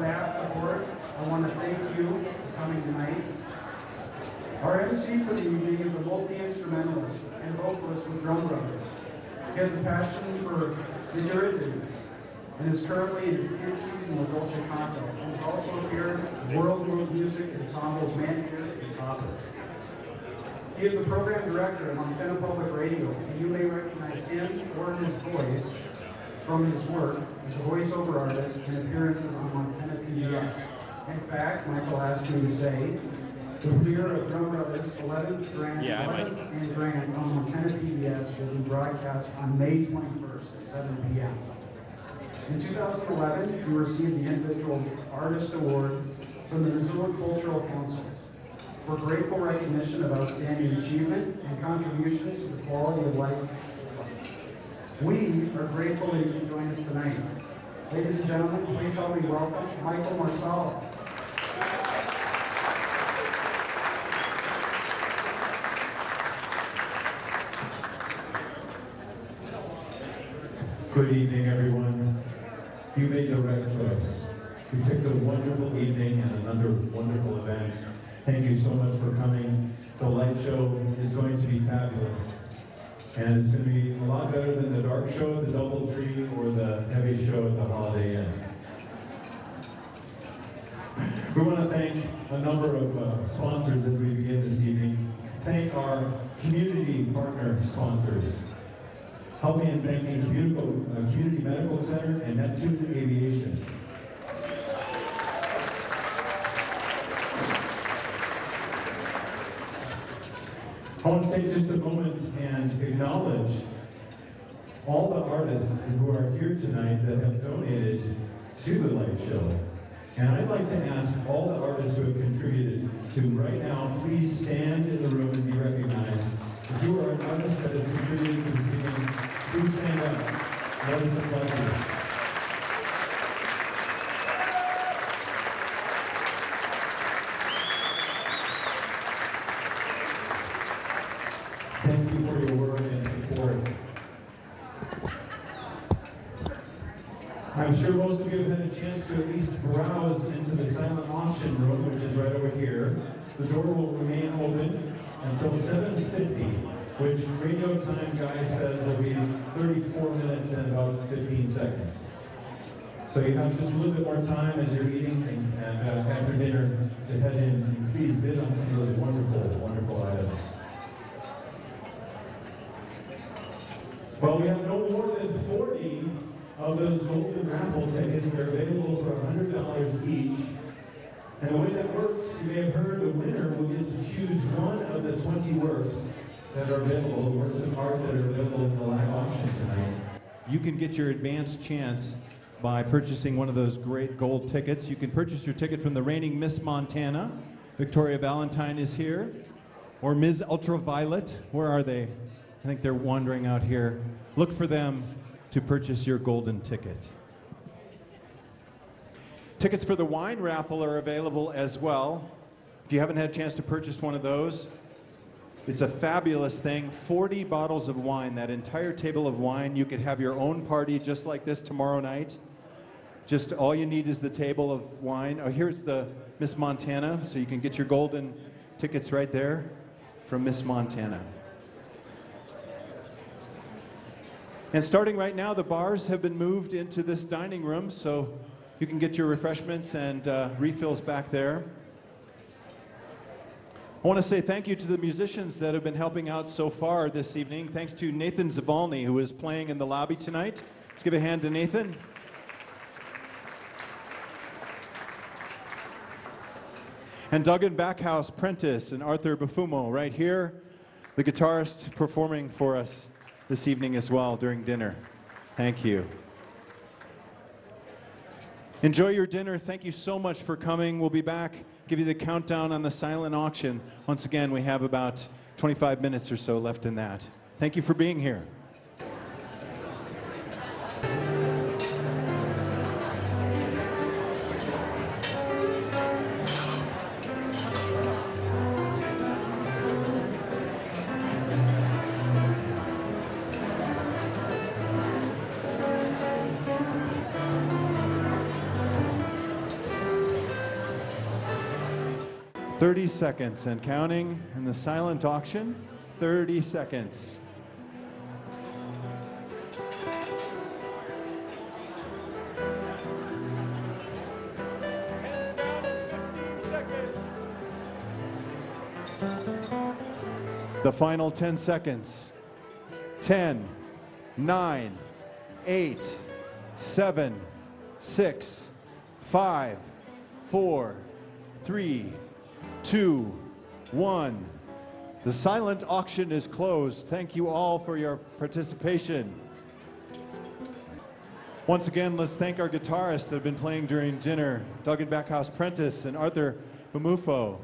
behalf of the board, I want to thank you for coming tonight. Our MC for the evening is a multi-instrumentalist and vocalist with Drum Brothers. He has a passion for didgeridoo and is currently in his kid season with Dolce Canto, and has also appeared in World Music Ensemble's Mandir and Tapas. He is the program director at Montana Public Radio, and you may recognize him or his voice from his work as a voiceover artist and appearances on Montana PBS. In fact, Michael asked me to say, the premiere of Drum Brothers' 11th and Grand on Montana PBS will be broadcast on May 21st at 7 p.m. In 2011, you received the Individual Artist Award from the Missoula Cultural Council for grateful recognition of outstanding achievement and contributions to the quality of life. We are grateful that you can join us tonight. Ladies and gentlemen, please help me welcome Michael Marsolek. Good evening, everyone. You made the right choice. You picked a wonderful evening and another wonderful event. Thank you so much for coming. The light show is going to be fabulous. And it's going to be a lot better than the dark show at the DoubleTree or the heavy show at the Holiday Inn. We want to thank a number of sponsors as we begin this evening. Thank our community partner sponsors. Help me in thanking Community Medical Center and Neptune Aviation. I want to take just a moment and acknowledge all the artists who are here tonight that have donated to the light show. And I'd like to ask all the artists who have contributed to right now, please stand in the room and be recognized. If you are an artist that has contributed to this evening, please stand up. Let us applaud you. Thank you for your work and support. I'm sure most of you have had a chance to at least browse into the silent auction room, which is right over here. The door will remain open until 7:50. which radio time guy says will be 34 minutes and about 15 seconds. So you have just a little bit more time as you're eating and after dinner to head in and please bid on some of those wonderful, wonderful items. Well, we have no more than 40 of those golden raffle tickets. They're available for $100 each. And the way that works, you may have heard, the winner will get to choose one of the 20 works that are available, the works of art that are available in the live auction tonight. You can get your advance chance by purchasing one of those great gold tickets. You can purchase your ticket from the reigning Miss Montana. Victoria Valentine is here. Or Ms. Ultraviolet. Where are they? I think they're wandering out here. Look for them to purchase your golden ticket. Tickets for the wine raffle are available as well. If you haven't had a chance to purchase one of those, it's a fabulous thing. 40 bottles of wine, that entire table of wine. You could have your own party just like this tomorrow night. Just all you need is the table of wine. Oh, here's the Miss Montana, so you can get your golden tickets right there from Miss Montana. And starting right now, the bars have been moved into this dining room, so you can get your refreshments and refills back there. I want to say thank you to the musicians that have been helping out so far this evening. Thanks to Nathan Zavalny, who is playing in the lobby tonight. Let's give a hand to Nathan. And Duggan Backhouse Prentice and Arthur Bufumo right here, the guitarist performing for us this evening as well during dinner. Thank you. Enjoy your dinner. Thank you so much for coming. We'll be back, give you the countdown on the silent auction. Once again, we have about 25 minutes or so left in that. Thank you for being here. 30 seconds and counting in the silent auction. 30 seconds. Hands down in 15 seconds. The final 10 seconds. 10, 9, 8, 7, 6, 5, 4, 3, 2, 1. The silent auction is closed. Thank you all for your participation. Once again, let's thank our guitarists that have been playing during dinner, Duggan Backhouse Prentice and Arthur Bamufo.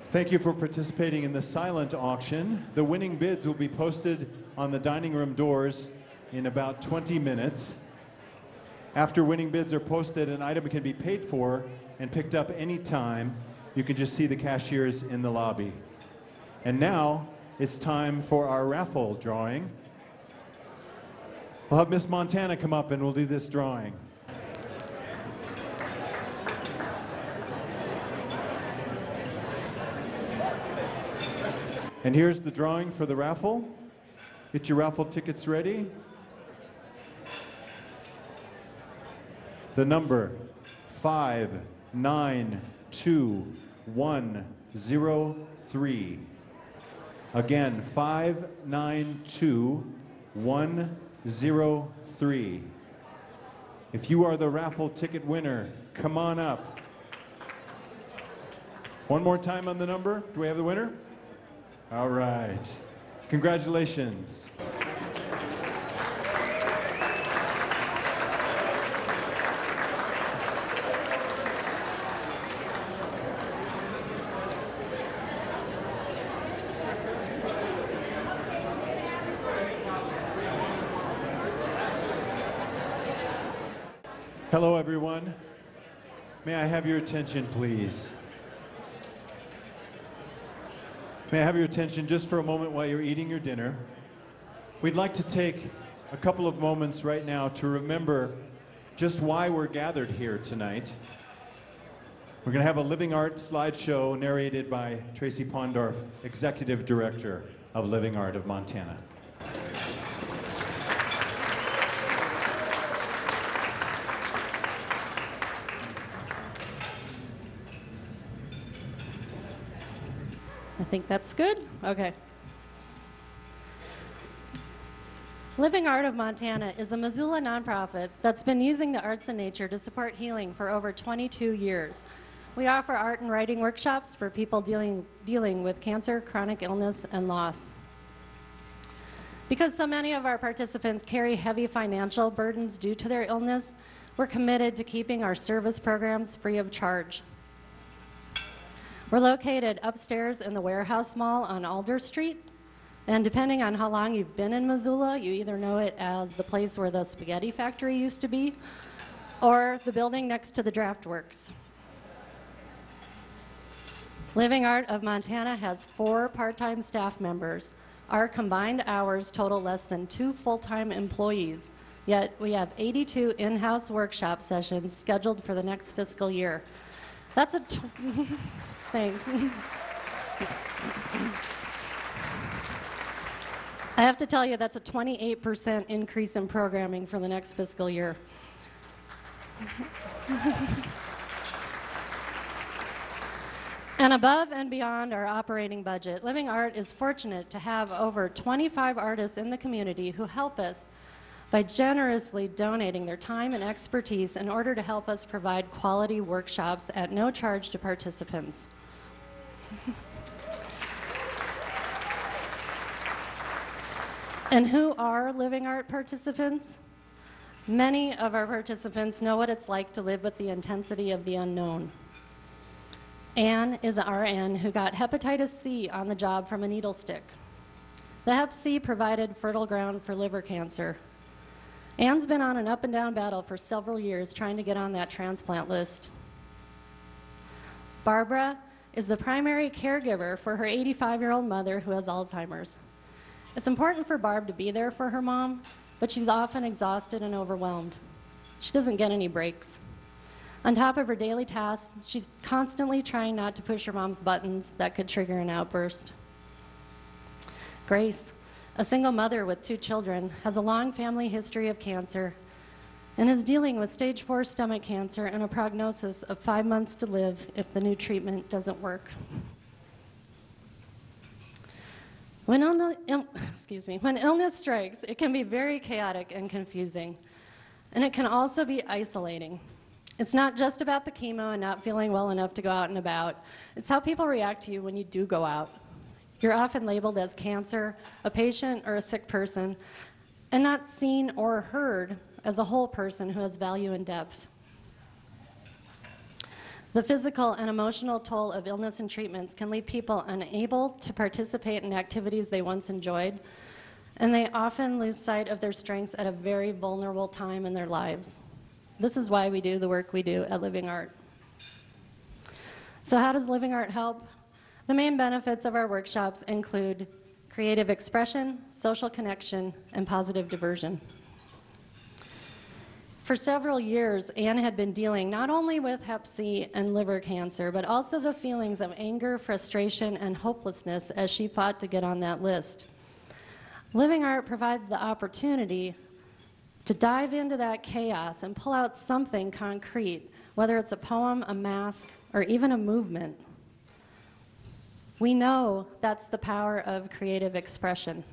Thank you for participating in the silent auction. The winning bids will be posted on the dining room doors in about 20 minutes. After winning bids are posted, an item can be paid for and picked up anytime. You can just see the cashiers in the lobby. And now it's time for our raffle drawing. We'll have Miss Montana come up and we'll do this drawing. And here's the drawing for the raffle. Get your raffle tickets ready. The number 592103. Again, 592103. If you are the raffle ticket winner, come on up. One more time on the number. Do we have the winner? All right. Congratulations. Hello, everyone. May I have your attention, please? May I have your attention just for a moment while you're eating your dinner? We'd like to take a couple of moments right now to remember just why we're gathered here tonight. We're going to have a Living Art slideshow narrated by Tracy Pondorf, Executive Director of Living Art of Montana. I think that's good. Okay. Living Art of Montana is a Missoula nonprofit that's been using the arts and nature to support healing for over 22 years. We offer art and writing workshops for people dealing with cancer, chronic illness, and loss. Because so many of our participants carry heavy financial burdens due to their illness, we're committed to keeping our service programs free of charge. We're located upstairs in the Warehouse Mall on Alder Street, and depending on how long you've been in Missoula, you either know it as the place where the spaghetti factory used to be, or the building next to the Draft Works. Living Art of Montana has 4 part-time staff members. Our combined hours total less than 2 full-time employees, yet we have 82 in-house workshop sessions scheduled for the next fiscal year. That's a Thanks. I have to tell you, that's a 28% increase in programming for the next fiscal year. And above and beyond our operating budget, Living Art is fortunate to have over 25 artists in the community who help us by generously donating their time and expertise in order to help us provide quality workshops at no charge to participants. And who are Living Art participants? Many of our participants know what it's like to live with the intensity of the unknown. Anne is an RN who got hepatitis C on the job from a needle stick. The Hep C provided fertile ground for liver cancer. Anne's been on an up and down battle for several years trying to get on that transplant list. Barbara is the primary caregiver for her 85-year-old mother who has Alzheimer's. It's important for Barb to be there for her mom, but she's often exhausted and overwhelmed. She doesn't get any breaks. On top of her daily tasks, she's constantly trying not to push her mom's buttons that could trigger an outburst. Grace, a single mother with 2 children, has a long family history of cancer and is dealing with stage 4 stomach cancer and a prognosis of 5 months to live if the new treatment doesn't work. When illness strikes, it can be very chaotic and confusing, and it can also be isolating. It's not just about the chemo and not feeling well enough to go out and about. It's how people react to you when you do go out. You're often labeled as cancer, a patient, or a sick person, and not seen or heard as a whole person who has value and depth. The physical and emotional toll of illness and treatments can leave people unable to participate in activities they once enjoyed, and they often lose sight of their strengths at a very vulnerable time in their lives. This is why we do the work we do at Living Art. So how does Living Art help? The main benefits of our workshops include creative expression, social connection, and positive diversion. For several years, Anne had been dealing not only with Hep C and liver cancer, but also the feelings of anger, frustration, and hopelessness as she fought to get on that list. Living Art provides the opportunity to dive into that chaos and pull out something concrete, whether it's a poem, a mask, or even a movement. We know that's the power of creative expression.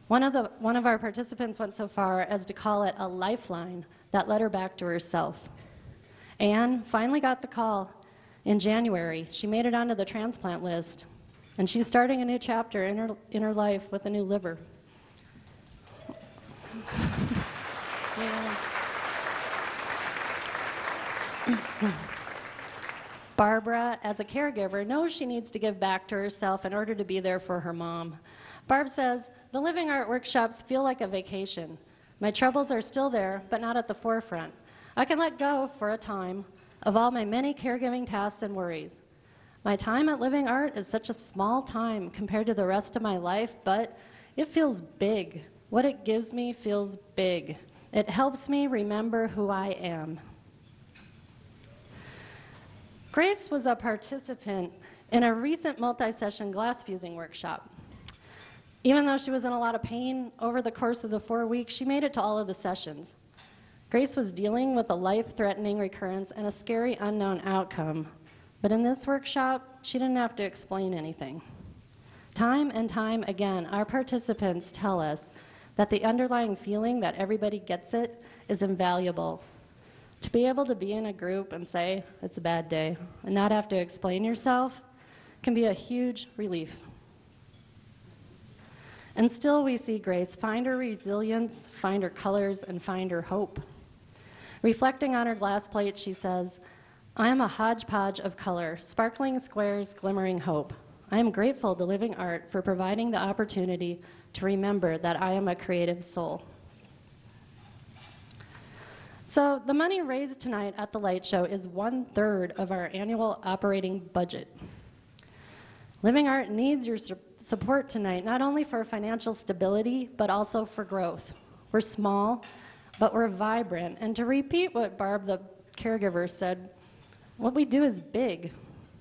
One of our participants went so far as to call it a lifeline that led her back to herself. Anne finally got the call in January. She made it onto the transplant list, and she's starting a new chapter in her life with a new liver. Yeah. Barbara, as a caregiver, knows she needs to give back to herself in order to be there for her mom. Barb says, "The Living Art workshops feel like a vacation. My troubles are still there, but not at the forefront. I can let go, for a time, of all my many caregiving tasks and worries. My time at Living Art is such a small time compared to the rest of my life, but it feels big. What it gives me feels big. It helps me remember who I am." Grace was a participant in a recent multi-session glass fusing workshop. Even though she was in a lot of pain over the course of the 4 weeks, she made it to all of the sessions. Grace was dealing with a life-threatening recurrence and a scary unknown outcome. But in this workshop, she didn't have to explain anything. Time and time again, our participants tell us that the underlying feeling that everybody gets it is invaluable. To be able to be in a group and say, it's a bad day, and not have to explain yourself can be a huge relief. And still we see Grace find her resilience, find her colors, and find her hope. Reflecting on her glass plate, she says, "I am a hodgepodge of color, sparkling squares, glimmering hope. I am grateful to Living Art for providing the opportunity to remember that I am a creative soul." So the money raised tonight at the light show is 1/3 of our annual operating budget. Living Art needs your support tonight, not only for financial stability, but also for growth. We're small, but we're vibrant. And to repeat what Barb, the caregiver, said, what we do is big.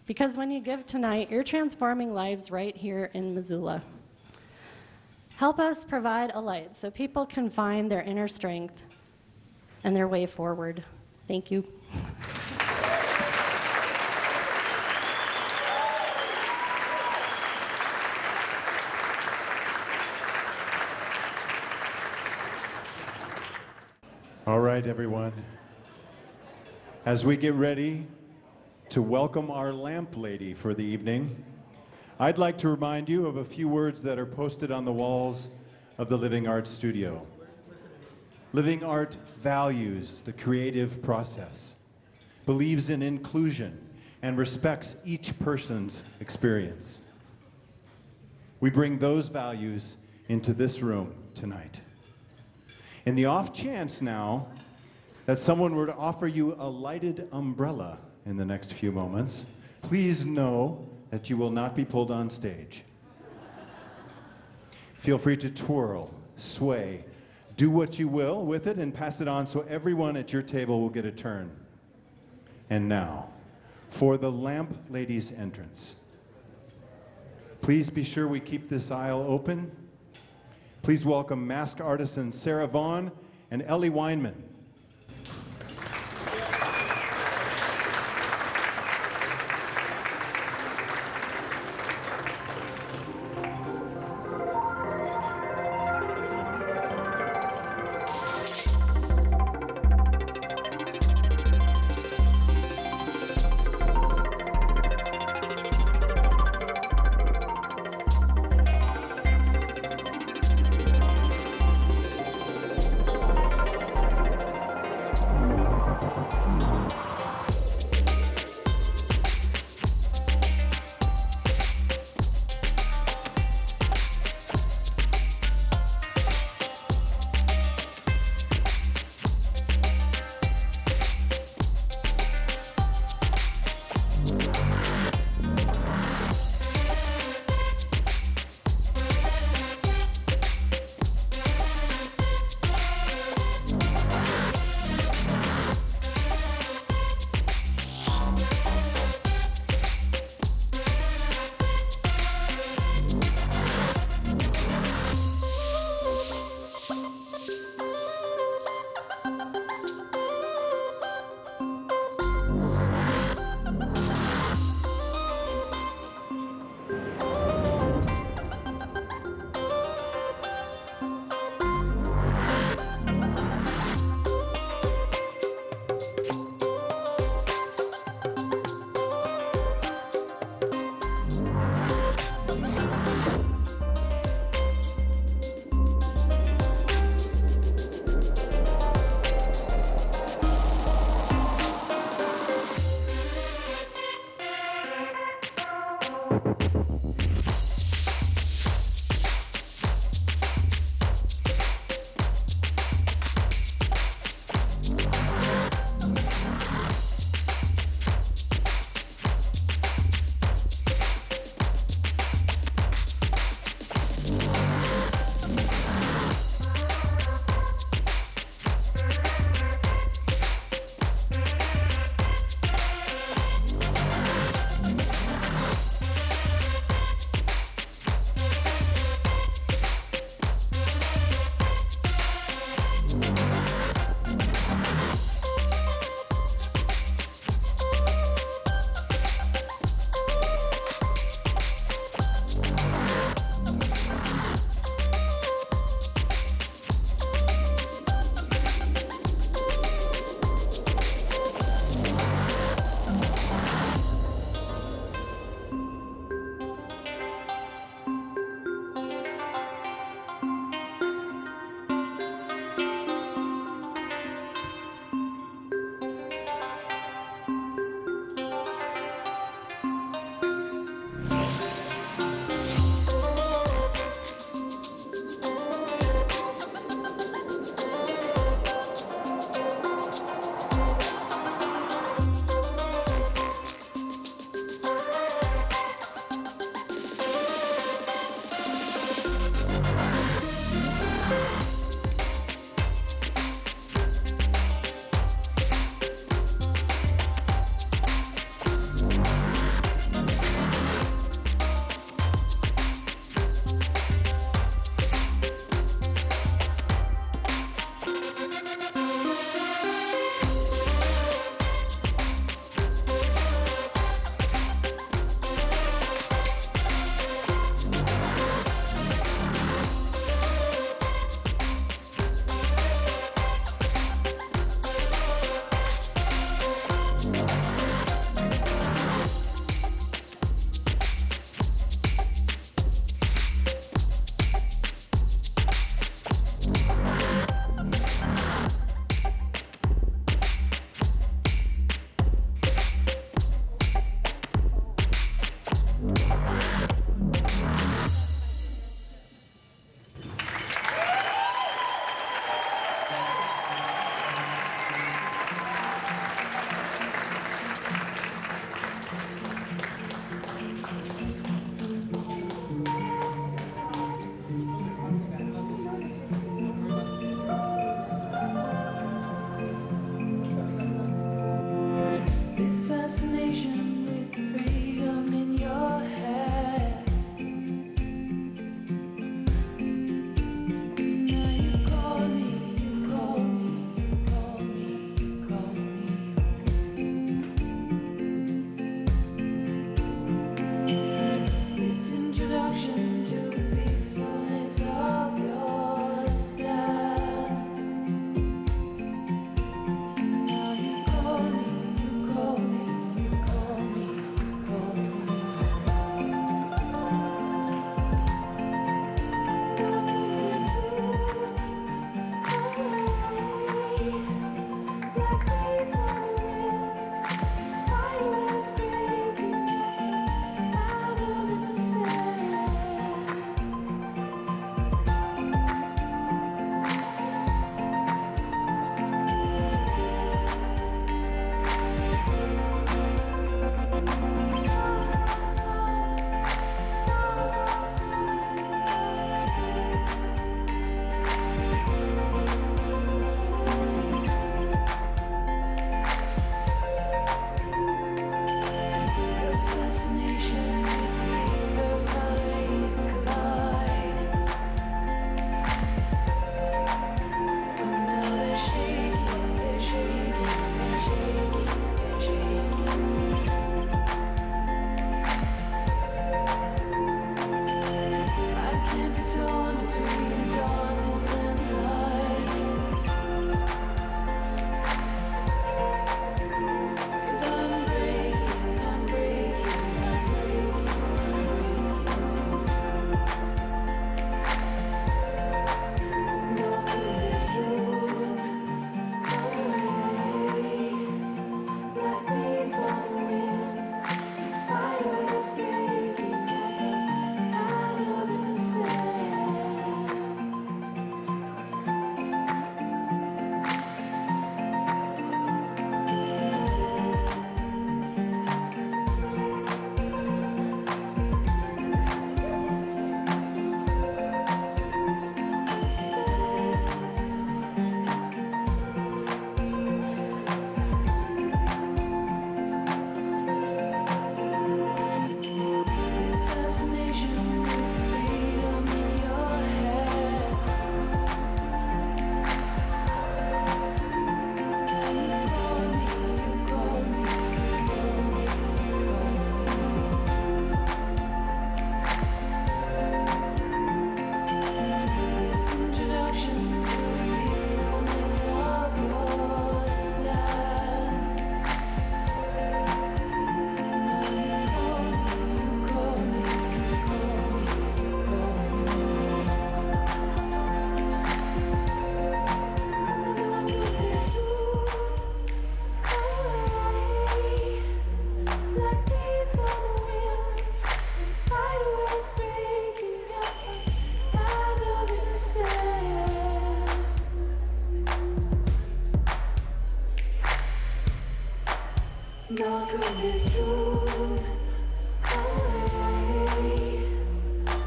Because when you give tonight, you're transforming lives right here in Missoula. Help us provide a light so people can find their inner strength and their way forward. Thank you. All right, everyone. As we get ready to welcome our lamp lady for the evening, I'd like to remind you of a few words that are posted on the walls of the Living Art Studio. Living Art values the creative process, believes in inclusion, and respects each person's experience. We bring those values into this room tonight. In the off chance now that someone were to offer you a lighted umbrella in the next few moments, please know that you will not be pulled on stage. Feel free to twirl, sway, do what you will with it and pass it on so everyone at your table will get a turn. And now, for the lamp lady's entrance. Please be sure we keep this aisle open. Please welcome mask artisan Sarah Vaughn and Ellie Weinman. like beads on the wind, and spider webs breaking up a kind of innocence. Not gonna be strewn away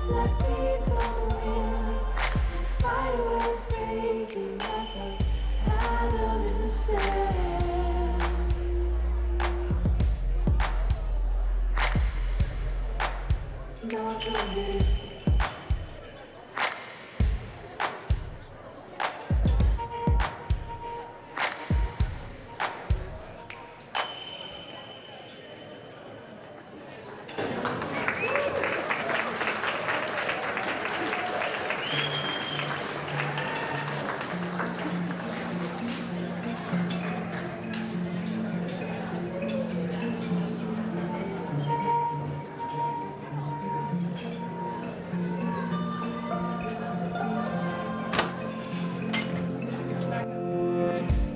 like beads on the wind, and spider webs breaking up a kind of innocence. Not gonna be.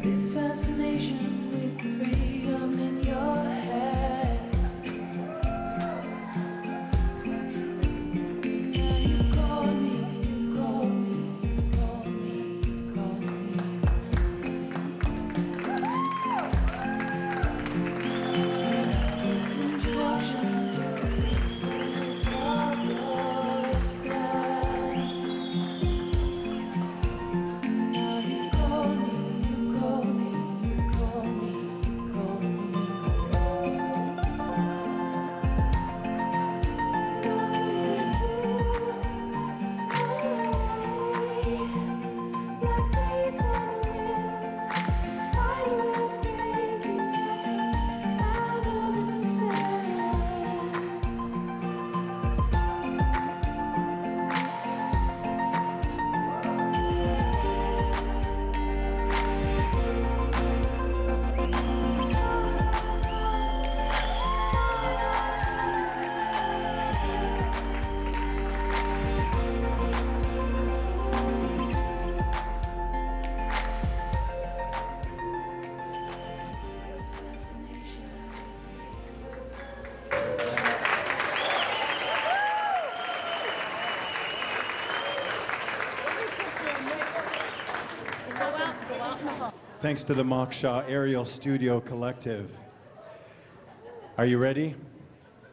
This fascination with the freedom in your head. Now you call me, you call me, you call me, you call me. This introduction to the surface of your restlessness. Now you call me, you call me, you call me, you call me. Nothing is new. Like beads on the wind, spider webs breaking out of innocence. Thanks to the Moksha Aerial Studio Collective. Are you ready?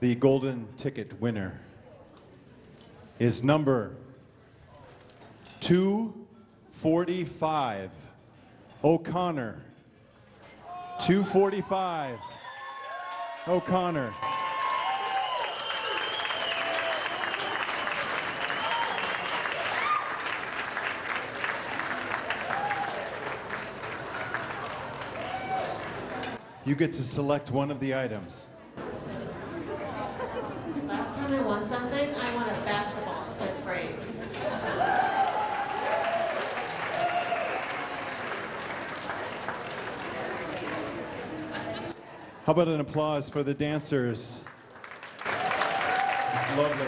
The golden ticket winner is number 245, O'Connor. 245, O'Connor. You get to select one of the items. Last time I won something, I won a basketball in 5th grade. How about an applause for the dancers? It's lovely.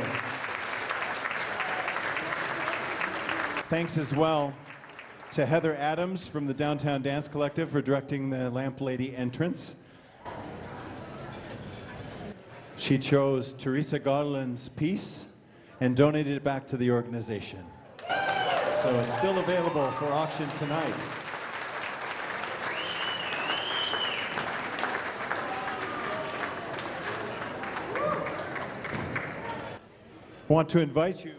Thanks as well to Heather Adams from the Downtown Dance Collective for directing the Lamp Lady entrance. She chose Teresa Garland's piece and donated it back to the organization. So it's still available for auction tonight. I want to invite you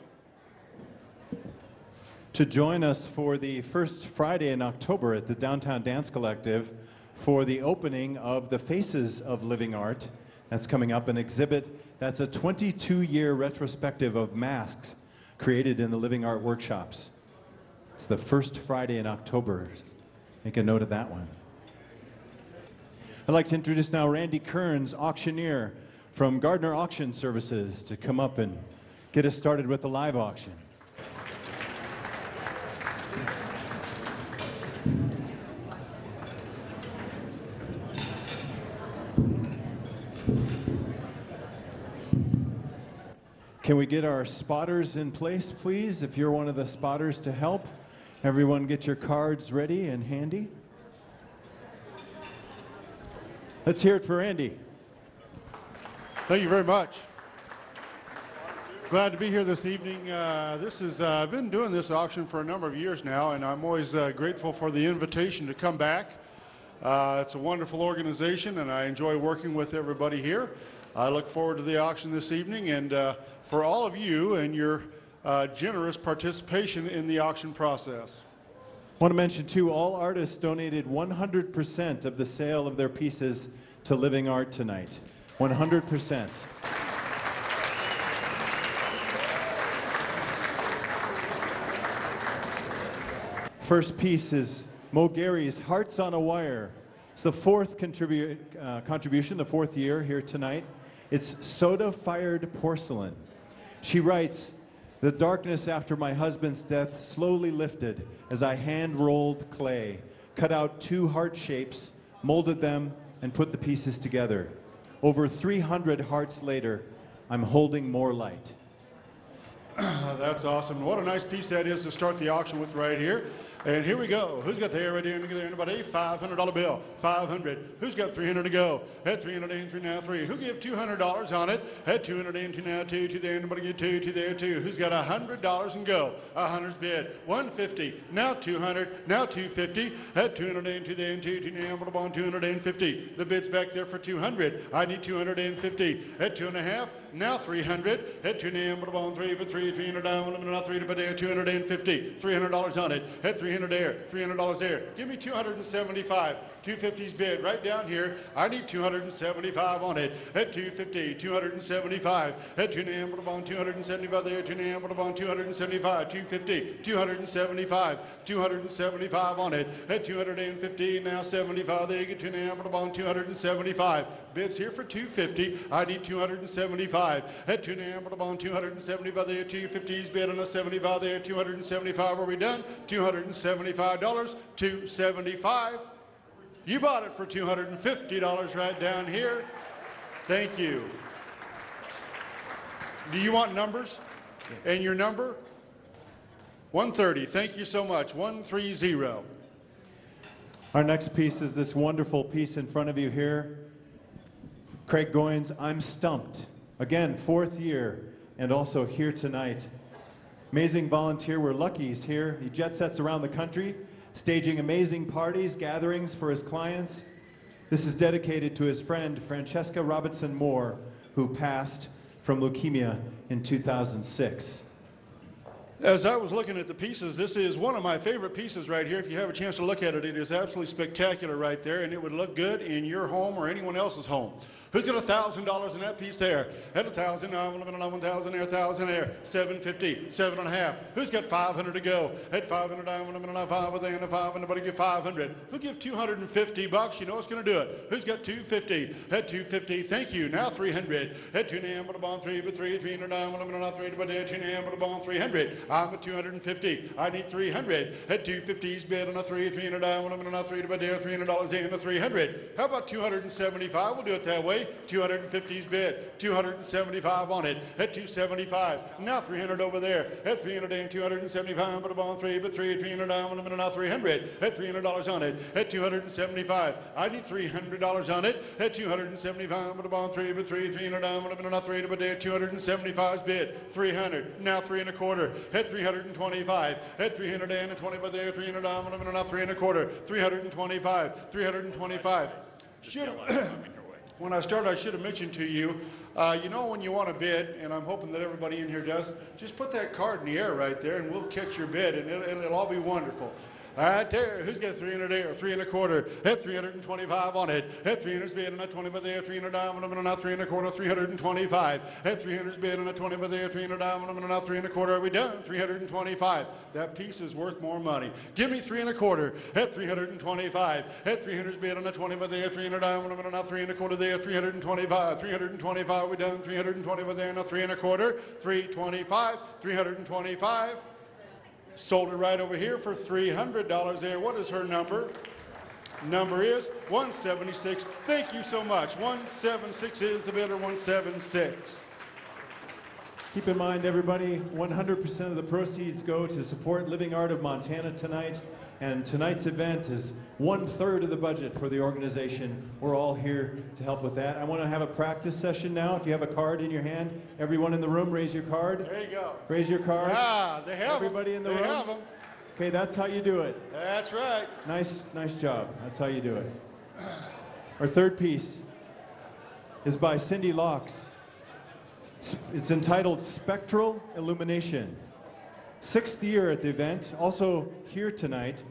to join us for the first Friday in October at the Downtown Dance Collective for the opening of the Faces of Living Art. That's coming up, an exhibit that's a 22-year retrospective of masks created in the Living Art workshops. It's the first Friday in October. Make a note of that one. I'd like to introduce now Randy Kearns, auctioneer from Gardner Auction Services, to come up and get us started with the live auction. Can we get our spotters in place, please? If you're one of the spotters to help, everyone get your cards ready and handy. Let's hear it for Andy. Thank you very much. Glad to be here this evening. I've been doing this auction for a number of years now, and I'm always grateful for the invitation to come back. It's a wonderful organization, and I enjoy working with everybody here. I look forward to the auction this evening, and for all of you and your generous participation in the auction process. I want to mention, too, all artists donated 100% of the sale of their pieces to Living Art tonight. 100%. First piece is Mo Gary's Hearts on a Wire. It's the fourth contribution, the fourth year here tonight. It's soda-fired porcelain. She writes, "The darkness after my husband's death slowly lifted as I hand-rolled clay, cut out 2 heart shapes, molded them, and put the pieces together. Over 300 hearts later, I'm holding more light." That's awesome. What a nice piece that is to start the auction with right here. And here we go. Who's got the air ready? Anybody? $500 bill. 500. Who's got 300 to go? At 300 and 3 now 3. Who give $200 on it? At 200 and 2 now 2. To there. Anybody get 2? To there 2. Who's got $100 and go? 100's bid. 150. Now 200. Now 250. At 200 and 2 there and 2. To now 250. The bid's back there for 200. I need 250. At 2.5. Now 300. At 2 now 3. But 300 down. 3 but there 250. $300 on it. At 300 there. $300 there. Give me 275. 250's bid right down here. I need 275 on it. At 250, 275. At 2 now 275 there. 2 now 275. 250, 275. 275 on it. At 250 now 75. There you get 2 now 275. Bids here for 250. I need 275. At 2 now 275 there. 250's bid on a 75 there. 275. Are we done? $275. 275. You bought it for $250 right down here. Thank you. Do you want numbers? And your number? 130. Thank you so much. 130. Our next piece is this wonderful piece in front of you here. Craig Goins, I'm Stumped. Again, fourth year, and also here tonight. Amazing volunteer. We're lucky he's here. He jet sets around the country, staging amazing parties, gatherings for his clients. This is dedicated to his friend, Francesca Robinson Moore, who passed from leukemia in 2006. As I was looking at the pieces, this is one of my favorite pieces right here. If you have a chance to look at it, it is absolutely spectacular right there, and it would look good in your home or anyone else's home. Who's got $1,000 in that piece there? At 1,000, 1,000 there, 1,000 there, 750, 7.5. Who's got 500 to go? At 500, 5 there, and 5. Anybody give 500? Who give $250? You know what's going to do it. Who's got 250? At 250, thank you. Now 300. At 2 now, 3, but 3, 300, 3, but there, 2 now, 300. I'm at 250. I need 300. At 250's bid on a 3, 300, 3, but there, $300 in a 300. How about 275? We'll do it that way. 250's bid. 275 on it. At 275. Now 300 over there. At 300 and 275, but about 3, but 3, 300 down, and now 300. At $300 on it. At 275. I need $300 on it. At 275, but about 3, but 3, 300 down, and now 3, but there 275's bid. 300. Now 3 1/4. At 325. At 320, but there 300 down, and now 3 1/4. 325. 325. When I started, I should have mentioned to you, you know when you want to bid, and I'm hoping that everybody in here does, just put that card in the air right there, and we'll catch your bid, and it'll all be wonderful. Right there, who's got 300 there? 3 1/4. At 325 on it. At 300's bid on a 20 by there, 300 down, and now 3 1/4, 325. At 300's bid on a 20 by there, 300 down, and now 3 1/4. Are we done? 325. That piece is worth more money. Give me 3 1/4. At 325. At 300's bid on a 20 by there, 300 down, and now 3 1/4 there, 325. 325. Are we done? 320 by there, now 3 1/4. 325. 325. Sold it right over here for $300 there. What is her number? Number is 176. Thank you so much. 176 is the bidder, 176. Keep in mind, everybody, 100% of the proceeds go to support Living Art of Montana tonight. And tonight's event is 1/3 of the budget for the organization. We're all here to help with that. I want to have a practice session now. If you have a card in your hand, everyone in the room, raise your card. There you go. Raise your card. Ah, they have Everybody in the room. They have them. Okay, that's how you do it. That's right. Nice job. That's how you do it. Our third piece is by Cindy Locks. It's entitled Spectral Illumination. 6th year at the event, also here tonight,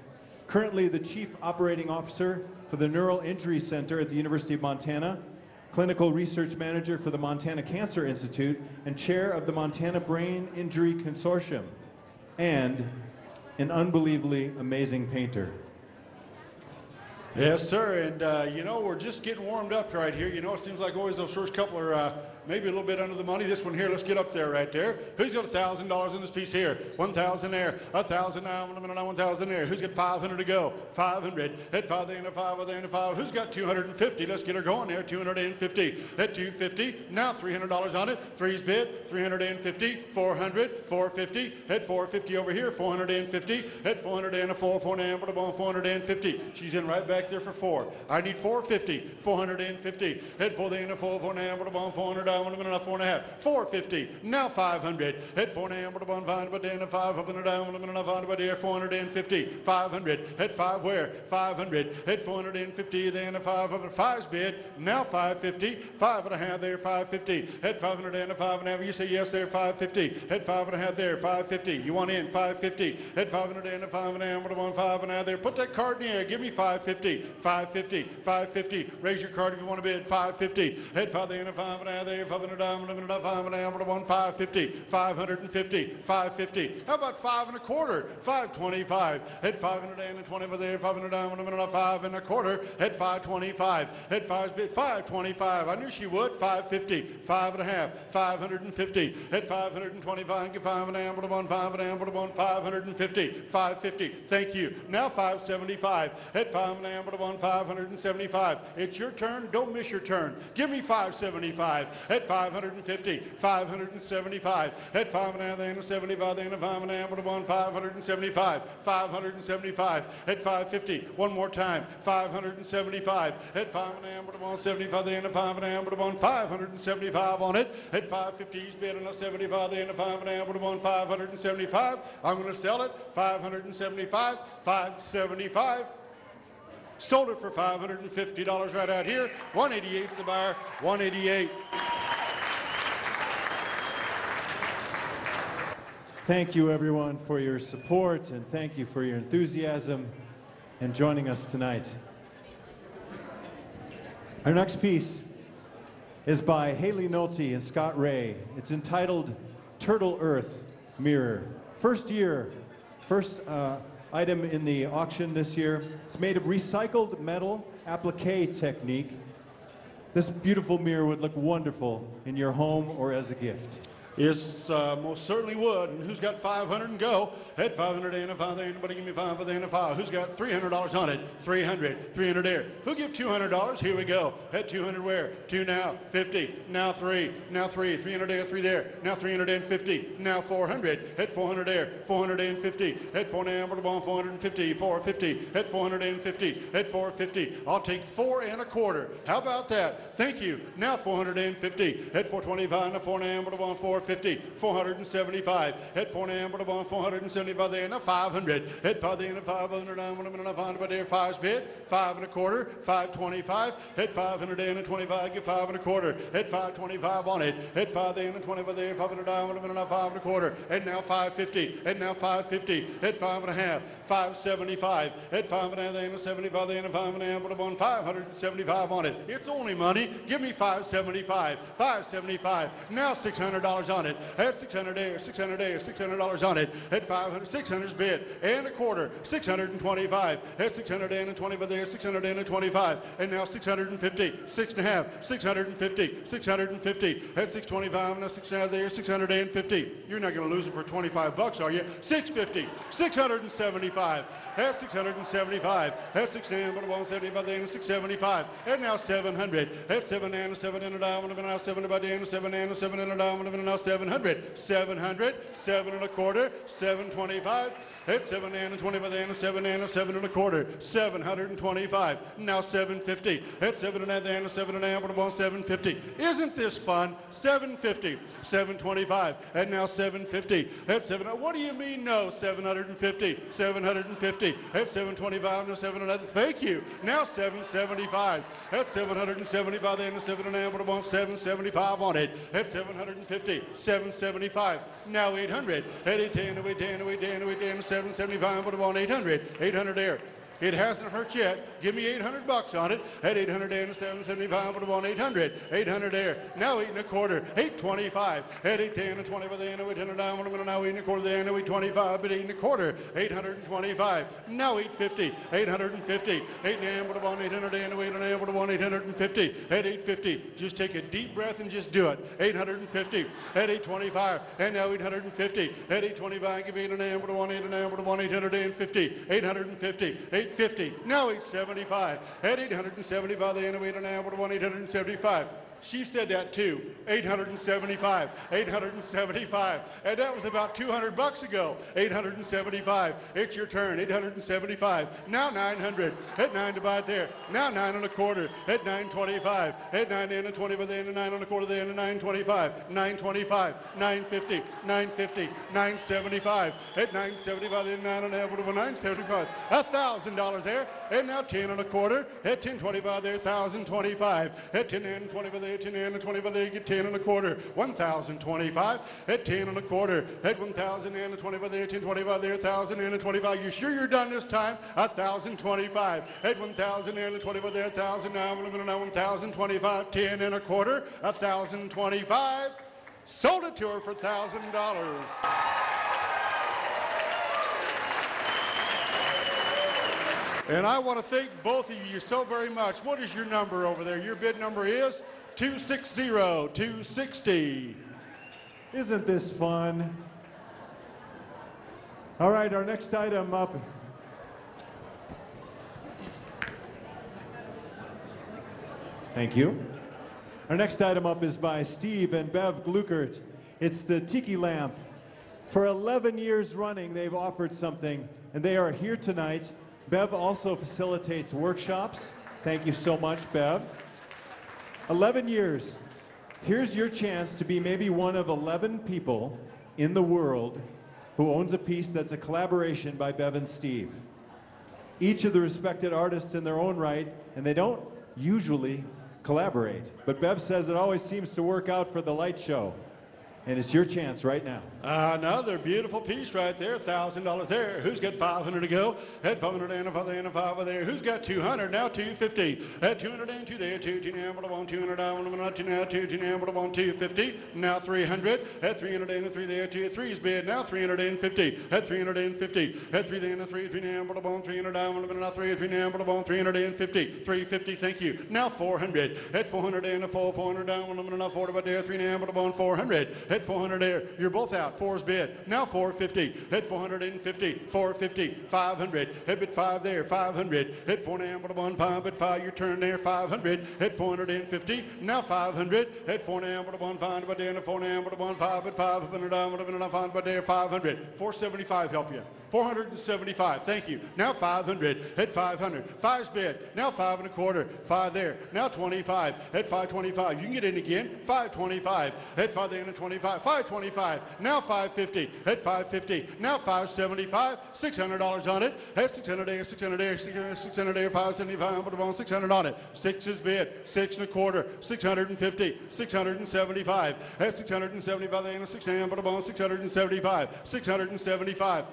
currently the Chief Operating Officer for the Neural Injury Center at the University of Montana, Clinical Research Manager for the Montana Cancer Institute, and Chair of the Montana Brain Injury Consortium, and an unbelievably amazing painter. Yes, sir. And, you know, we're just getting warmed up right here. You know, it seems like always those first couple are maybe a little bit under the money. This one here, let's get up there right there. Who's got $1,000 in this piece here? 1,000 there. 1,000 now. 1,000 there. Who's got 500 to go? 500. At 5, and a 5, and a 5. Who's got 250? Let's get her going there. 250. At 250. Now $300 on it. Three's bid. 350. 400. 450. At 450 over here. 450. At 400 and a 4. 450. She's in right back there for 4. I need 450. 450. At 4 and a 4. 400. 4.5. 450. Now 500. At 4 and a 5, but then a 5 up and down, and a 5 but there 450. 500. At 5 where? 500. At 450. Then a 5 of a 5's bid. Now 550. 5.5 there. 550. At 500 and a 5.5. You say yes there. 550. At 5.5 there. 550. You want in 550. At 500 and a 5.5. 5.5 there. Put that card in the air. Give me 550. 550. 550. Raise your card if you want to bid. 550. At 5 and a 5.5 there. 500 down, 550, 550, 550. How about 5 1/4? 525. At 520 there, 500 down, 5 1/4. At 525. At 5's bid, 525. I knew she would. 550, 5.5, 550. At 525, get 5 and 550, 550. Thank you. Now 575. At 5 and 575. It's your turn. Don't miss your turn. Give me 575. At 550, 575. At 5.5 and 75, then a 5.5, 575, 575. At 550, one more time, 575. At 5.5, 75, then a 5.5, 575 on it. At 550, he's bidding a 75, then a 5.5, 575. I'm going to sell it, 575, 575. Sold it for $550 right out here. 188's the buyer, 188. Thank you, everyone, for your support, and thank you for your enthusiasm and joining us tonight. Our next piece is by Haley Nolte and Scott Ray. It's entitled Turtle Earth Mirror. First item in the auction this year. It's made of recycled metal applique technique. This beautiful mirror would look wonderful in your home or as a gift. Yes, most certainly would. And who's got 500 and go? At 500 and a 5, anybody give me 5 and a 5. Who's got $300 on it? 300, 300 there. Who'll give $200? Here we go. At 200 where? 2 now, 50, now 3, now 3, 300 there, 3 there. Now 350, now 400. At 400 there, 450. At 4 now, 450, 450. At 450, at 450. I'll take 4 1/4. How about that? Thank you. Now 450. At 425, now 4 now, 450, 475. At 4 now, 475 there, now 500. At 5 there, 500, 500 there, 5's bid, 5 1/4, 525. At 500 and 25, get 5 1/4. At 525 on it. At 5 there, 25 there, 500 down, 5 1/4. And now 550. And now 550. At 5 1/2, 575. At 5 1/2 there, 75 there, 5 1/2, 575 on it. It's only money. Give me 575. 575. Now $600 on it. At 600 there, 600 there, $600 on it. At 500, 600's bid and 1/4, 625. At 625 there, 625. And now 650, 6 1/2, 650, 650. At 625, now 600 there, 650. You're not going to lose it for $25, are you? 650, 675. At 675. At 675 there, 675. And now 700. At 7 and 7 and a down, and now 7 by the end, 7 and 7 and a down, and now 700, 700, 7 and a quarter, 725. Hit 7 and 25 and 7 and 7 and a quarter, 725. Now 750. Hit 7 and 7 and 750. Isn't this fun? 750, 725, and now 750. Hit 7. What do you mean no? 750, 750. Hit 725 and 7 and thank you. Now 775. Hit 775 and 7 and 775 on it. Hit 750, 775. Now 800. Hit 810, 775, but on 800. 800 there. It hasn't hurt yet. Give me $800 on it. At 800 and 775, but on 800. 800 there. Now 8 and a quarter. 825. At 810 and 20 by the end of 800 down. I'm going to now 8 and a quarter. The end of 825, but 8 and a quarter. 825. Now 850. 850. 8 and but on 800 and 8 and but on 850. At 850. Just take a deep breath and just do it. 850. At 825. And now 850. At 825. Give 8 and but on 8 and but on 850. 850. 850. Now 875. At 875, the end of 8 and 875. She said that too. 875. 875. And that was about $200 ago. 875. It's your turn. 875. Now 900. At 9 divide there. Now 9 and a quarter. At 925. At 9 and 20 by the end of 9 and a quarter. The end of 925. 925. 950. 950. 975. At 975. Then 9 and a half. 975. $1,000 there. And now 10 and a quarter. At 1025 there. 1,025. At 10 and 20 by the 10 and 25 there, you get 10 and a quarter, 1,025 at 10 and a quarter, at 1,025 there, 1025 there, 1,025. You sure you're done this time? 1,025 at 1,025 there, 1,000 now, 1,025, 10 and a quarter, 1,025. Sold it to her for $1,000. And I want to thank both of you so very much. What is your number over there? Your bid number is 260, 260. Isn't this fun? All right, our next item up. Thank you. Our next item up is by Steve and Bev Glukert. It's the Tiki Lamp. For 11 years running, they've offered something, and they are here tonight. Bev also facilitates workshops. Thank you so much, Bev. 11 years. Here's your chance to be maybe one of 11 people in the world who owns a piece that's a collaboration by Bev and Steve. Each of the respected artists in their own right, and they don't usually collaborate. But Bev says it always seems to work out for the light show. And it's your chance right now. Another beautiful piece right there, $1,000 there. Who's got 500 to go? At 500 and a 5 there. Who's got 200? Now 250. At 202 there, 200 down, now 250. Now 300. At 303 there, 3's bid. Now 350. At 350. At 3 then 3 300 down, now 3 350. 350. Thank you. Now 400. At 400 and a 400 down, now 40 by there, 400. At 400 there, you're both out. 4's bid. Now 450. At 450. 450. 500. At bid 5 there. 500. At 4 now 5. Bid 5. Your turn there. 500. At 450. Now 500. At 4 now 5. But there 4 now 5. Bid 500 down. 5. But there 500. 475 help you. 475. Thank you. Now 500. At 500. 5's bid. Now 5 and a quarter. 5 there. Now 25. At 525. You can get in again. 525. At 5 there and 25. 525. Now 550. At 550. Now 575. $600 on it. At 600 there. 600 there. 600 there. 575. Put on 600 on it. 6 is bid. 6 and a quarter. 650. 675. At 675 there. 600. Put on 675. 675.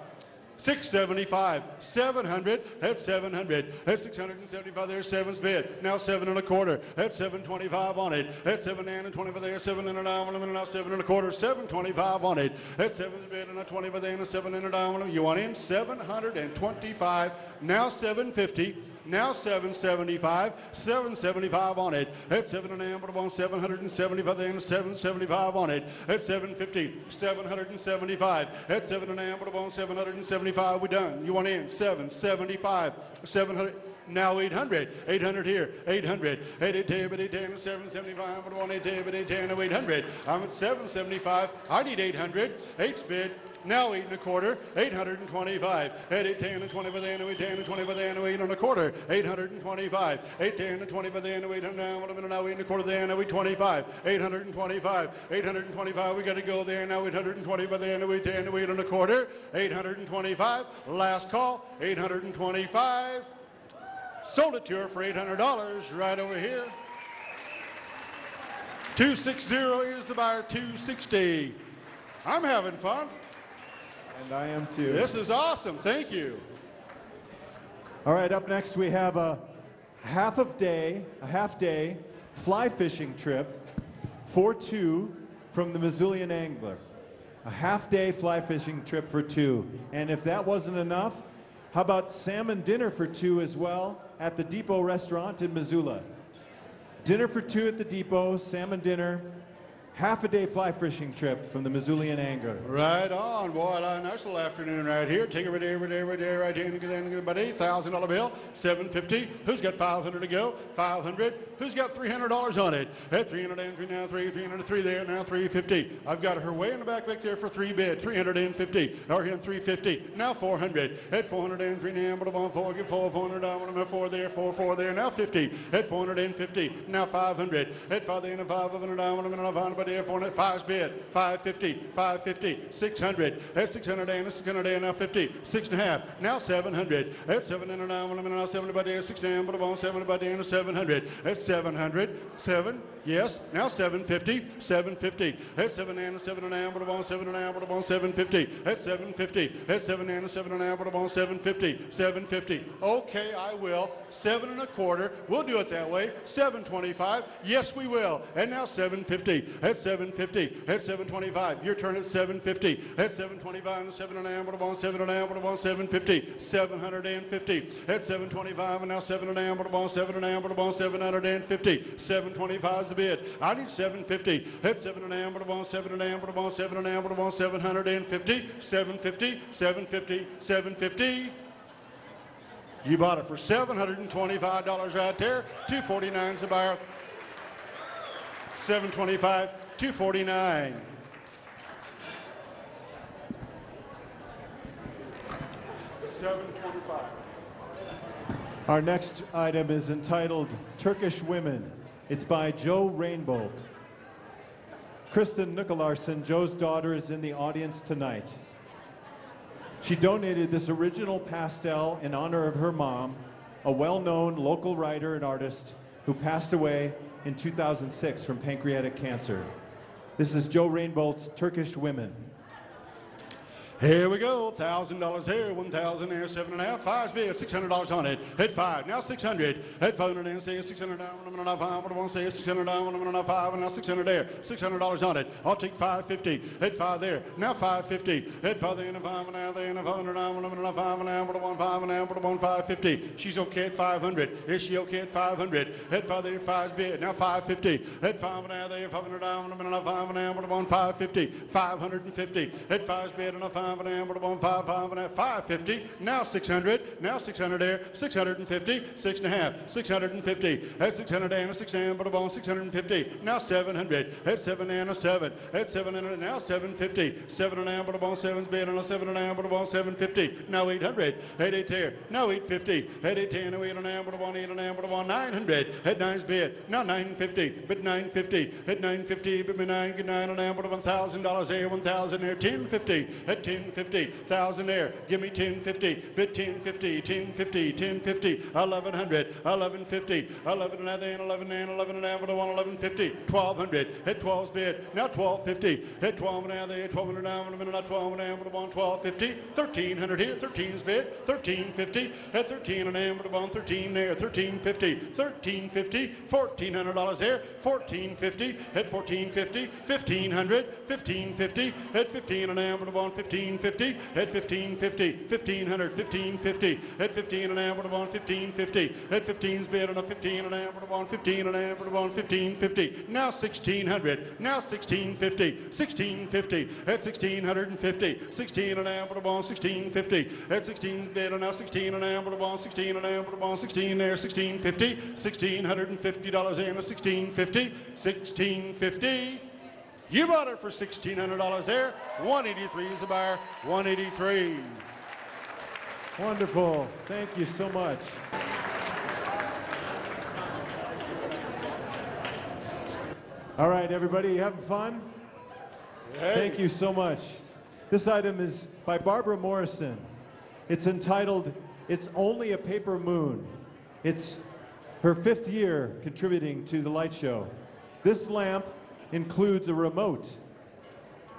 675, 700, at 700, at 675 there, 7's bid, now 7 and a quarter, at 725 on it, at 7 and 25 there, 7 and a down, now 7 and a quarter, 725 on it, at 7's bid and a 20 by there, 7 and a down, you want in, 725, now 750, now 775, 775 on it, at 7 and a half, 775 there, 775 on it, at 750, 775, at 7 and a half, 775, we're done. You want in, 775, 700. Now 800. 800 here. 800. 810, 775, 810, 800. I'm at 775. I need 800. 8 bid. Now 8 1/4, 825. 810 and 20 by the end, 810 and 20 by the end, 8 1/4, 825. 810 and 20 by the end, 8 now 8 1/4 the end, 825. 825. 825. We got to go there now. 820 by the end, 810, 8 1/4, 825. Last call, 825. Sold it to her for $800 right over here. 260 is the buyer. 260. I'm having fun. And I am too. This is awesome. Thank you. All right, up next we have a half day fly fishing trip for 2 from the Missoulian Angler. A half-day fly fishing trip for 2. And if that wasn't enough, how about salmon dinner for 2 as well at the Depot Restaurant in Missoula? Dinner for 2 at the Depot, salmon dinner, half-a-day fly fishing trip from the Missoulian Angler. Right on, boy. A nice little afternoon right here. Take it right here, right here. Everybody, $1,000 bill, $750. Who's got $500 to go? $500. Who's got $300 on it? At 303 now, 303 there, now 350. I've got her way in the back there for 3 bid, 350. Over here, 350. Now 400. At 403 now, but I'm on 4, get 400 on 4 there, 4 there, now 50. At 450. Now 500. At 5 there, 500 down, 500 there, 400, 5 bid, 550, 550, 600. At 600 and 600 there, now 50. 6.5. Now 700. At 700 now, 7 by there, 6 down, but I'm on 7 by there, 700. At 700, 7, yes, now 750, 750. At 7 and 7 and but I'm on 7 and but I'm on 750. At 750, at 7 and 7 and but I'm on 750, 750. Okay, I will. 7 1/4. We'll do it that way. 725. Yes, we will. And now 750. At 750. At 725. Your turn at 750. At 725 and 7 and but I'm on 7 and but I'm on 750. 750. At 725 and now 7 and but I'm on 7 and but I'm on 750. 725 is the bid. I need 750. At 7 and but I'm on 7 and but I'm on 7 and but I'm on 750. 750. 750. 750. You bought it for $725 right there. 249 is the buyer. 725, 249. $725. Our next item is entitled Turkish Women. It's by Joe Rainbolt. Kristen Nicolarsson, Joe's daughter, is in the audience tonight. She donated this original pastel in honor of her mom, a well-known local writer and artist who passed away in 2006 from pancreatic cancer. This is Joe Rainbolt's Turkish Women. Here we go. $1,000 here, 1,000 there, 7.5. 5's bid, $600 on it. Hit 5. Now 600. Hit 500 and say 600 down. I'm gonna 5. What I want to say 600 down. I'm gonna 5 and now 600 there. $600 on it. I'll take 550. Hit 5 there. Now 550. Hit 5 there and 5 and now there and 500 down. I'm gonna 5 and now. But I want 5 and now. But I want 550. She's okay at 500. Is she okay at 500? Hit 5 there. 5's bid. Now 550. Hit 5 and now there. 500 down. I'm gonna 5 and now. But I want 550. 550. Hit 5's bid and a 5 and now. But I want 5 and a 550. Now 600. Now 600 there. 650. 6.5. 650. At 600 and a 6 and but I want 650. Now 700. At 7 and a 7. At 700. Now 750. 7 and a but I want 7's bid and a 7 and a but I want 750. Now 800. At 8 there. Now 850. At 810 and 8 and a but I want 8 and a but I want 900. At 9's bid. Now 950. But 950. At 950. But 9 get 9 and a but I want $1,000 there. 1,000 there. 1050. At 1050. 1,000 there. Give me 1050. Bid 1050. 1050. 1050. 1100. 1150. 11 and then 11 and 11 and but I want 1150. 1200. At 12's bid. Now 1250. At 12 and there. 1200 now. And a minute. 12 and but I want 1250. 1300 here. 13's bid. 1350. At 13 and but I want 13 there. 1350. 1350. $1,400 there. 1450. At 1450. 1500. 1550. At 15 and but I want 15 1550, at 1550, 1500, 1550, at 15 and amber on 1550, at 15's bid on a 15 and amber on 15 and amber on 1550, now 1600, now 1650, 1650, at 1650, 16 and amber on 1650, at 16's bid on now 16 and amber on 16 and amber on 16 there, 1650, $1,650 in a 1650, 1650. You bought it for $1,600 there. 183 is the buyer. 183. Wonderful. Thank you so much. All right, everybody, you having fun? Hey. Thank you so much. This item is by Barbara Morrison. It's entitled, It's Only a Paper Moon. It's her 5th year contributing to the light show. This lamp includes a remote.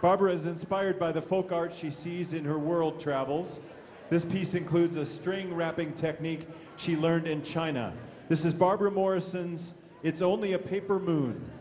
Barbara is inspired by the folk art she sees in her world travels. This piece includes a string wrapping technique she learned in China. This is Barbara Morrison's It's Only a Paper Moon.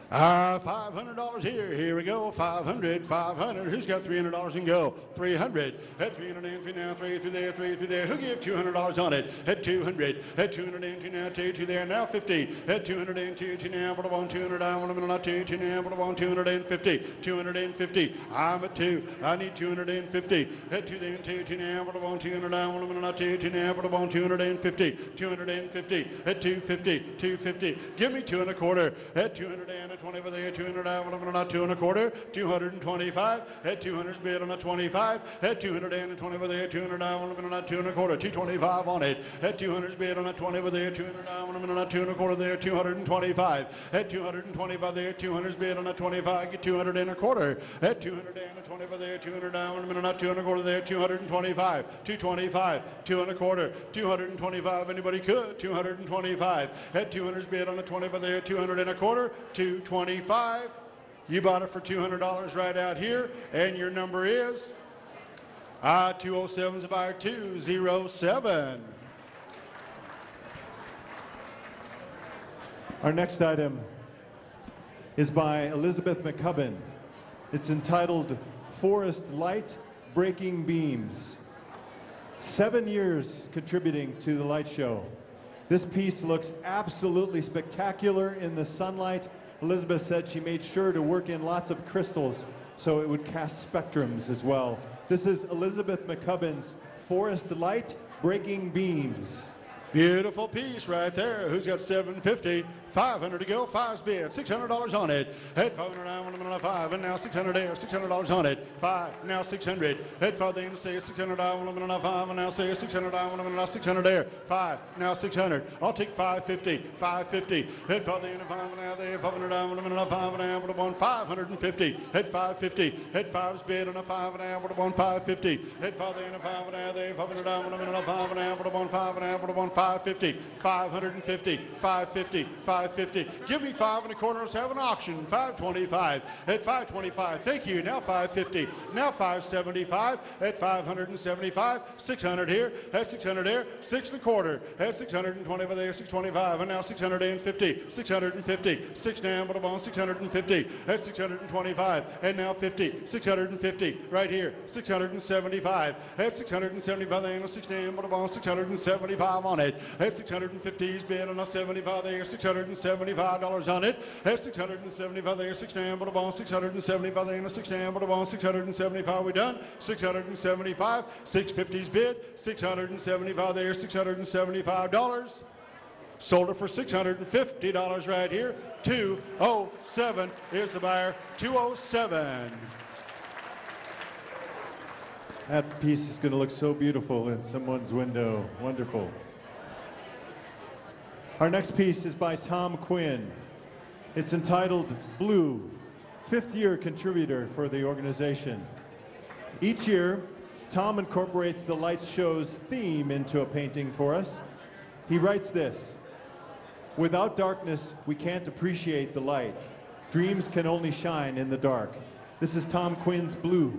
$500 here. Here we go. 500, 500. Who's got $300 and go? 300. At 303 now, 3 through there, 3 through there. Who gave $200 on it? At 200. At 202 now, 2 there. Now 50. At 202 now, but I want 200. I want a minute, not 2 now, but I want 250. 250. I'm at 2. I need 250. At 2 then 2 now, but I want 200. I want a minute, not 2 now, but I want 250. 250. At 250. 250. Give me 2 1/4. At 200 and 20 over there, 200 out, not 2 1/4, 225, at 200's bid on a 25, at 220 over there, 200 out, not 2 1/4, 225 on it, at 200's bid on a 20 over there, 200 out, not 2 1/4 there, 225, at 225 there, 200's bid on a 25, get 200 1/4, at 220 over there, 200 out, not 2 1/4 there, 225, 225, 2 1/4, 225, anybody could, 225, at 200's bid on a 20 over there, 200 1/4, 225. You bought it for $200 right out here, and your number is 207's a buyer, 207. Our next item is by Elizabeth McCubbin. It's entitled Forest Light Breaking Beams. 7 years contributing to the light show. This piece looks absolutely spectacular in the sunlight. Elizabeth said she made sure to work in lots of crystals so it would cast spectrums as well. This is Elizabeth McCubbin's Forest Light Breaking Beams. Beautiful piece right there. Who's got 750? 500 to go. 5's bid. $600 on it. At 500, I want a minute on 5, and now 600 there. $600 on it. 5, now 600. At 5, then say 600, I want a minute on 5, and now say 600, I want a minute on 600 there. 5, now 600. I'll take 550. 550. At 5, then 5, now there. 500, I want a minute on 5, and I want on 550. At 550. At 5's bid on a 5, and I want on 550. At 5, then 5, now there. 500, I want a minute on 5, and I want on 5, and I want on 550. 550. 550. 550. Give me 5 1/4. Let's have an auction. 525. At 525. Thank you. Now 550. Now 575. At 575. 600 here. At 600 there. 6 1/4. At 620 over there. 625. And now 650. 650. 6 down, but on 650. At 625. And now 50. 650. Right here. 675. At 675. Then 6 down, but on 675 on it. At 650's bid on a 75 there. $675 on it. At 675 there, 6 down, but about 675 there, 6 down, but about 675 we done. 675, 650's bid, 675 there, $675. Sold it for $650 right here. 207 is the buyer. 207. That piece is going to look so beautiful in someone's window. Wonderful. Our next piece is by Tom Quinn. It's entitled Blue, 5th year contributor for the organization. Each year, Tom incorporates the light show's theme into a painting for us. He writes this: "Without darkness, we can't appreciate the light. Dreams can only shine in the dark." This is Tom Quinn's Blue.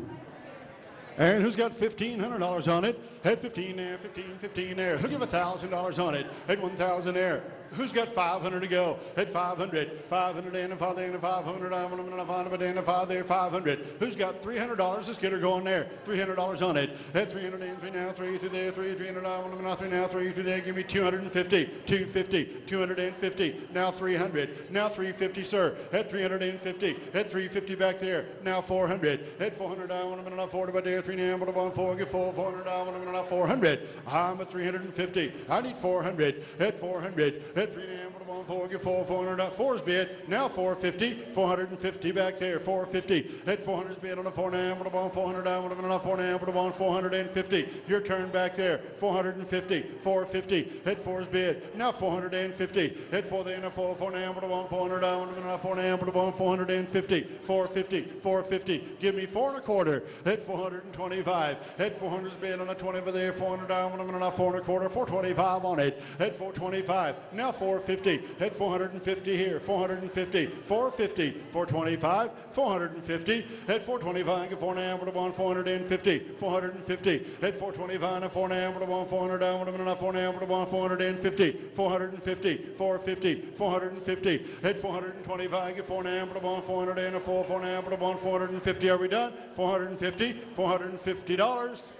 And who's got $1,500 on it? At 15 there, 15 there. Who'll give $1,000 on it? At 1,000 there. Who's got 500 to go? At 500, 500 and a 500, I want to find a and a 5 there, 500. Who's got $300? Let's get her going there. $300 on it. At 300 and 3 now, 3 through there, 300, I want to 3 now, 3 through there. Give me 250, 250, 250. Now 300. Now 350, sir. At 350. At 350 back there. Now 400. At 400, I want to 40 by there, 3 now, but I 4, get 400, I want to 400. I'm at 350. I need 400. At 400. At 3 now, but I 4, get 400. 4's bid. Now 450. 450 back there. 450. At 400's bid on a 4 now, but I 400. I want to 4 now, but I 450. Your turn back there. 450. 450. At 4's bid. Now 450. At 4 there, 4 now, but I want 400. I want to 4 now, but I want 450. 450. 450. Give me 4 and a quarter. At 425. At 400's bid on a 20 over there. 400. I want to 4 and a quarter. 425 on it. At 425. Now 450. At 450 here. 450. 450. 425. 450. At 425. Get 4 now, but I want 450. 450. At 425 and 4 now, but I want 400. I want to 4 now, but I want 450. 450. 450. 450. At 425. Get 4 now, but I want 400 and a 4 now, but I want 450. Are we done? 450. $450.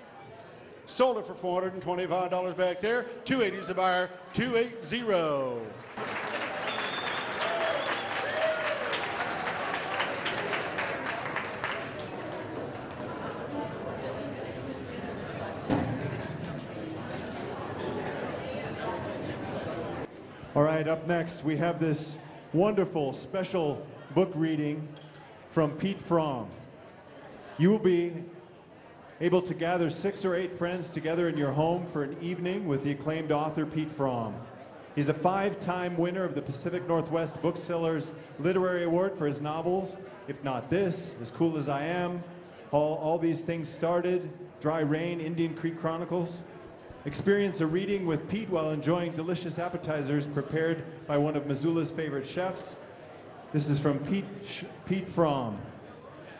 Sold it for $425 back there. 280 is the buyer. 280. All right, up next, we have this wonderful special book reading from Pete Fromm. You will be able to gather 6 or 8 friends together in your home for an evening with the acclaimed author Pete Fromm. He's a 5-time winner of the Pacific Northwest Booksellers Literary Award for his novels, If Not This, As Cool as I Am, All These Things Started, Dry Rain, Indian Creek Chronicles. Experience a reading with Pete while enjoying delicious appetizers prepared by one of Missoula's favorite chefs. This is from Pete Fromm.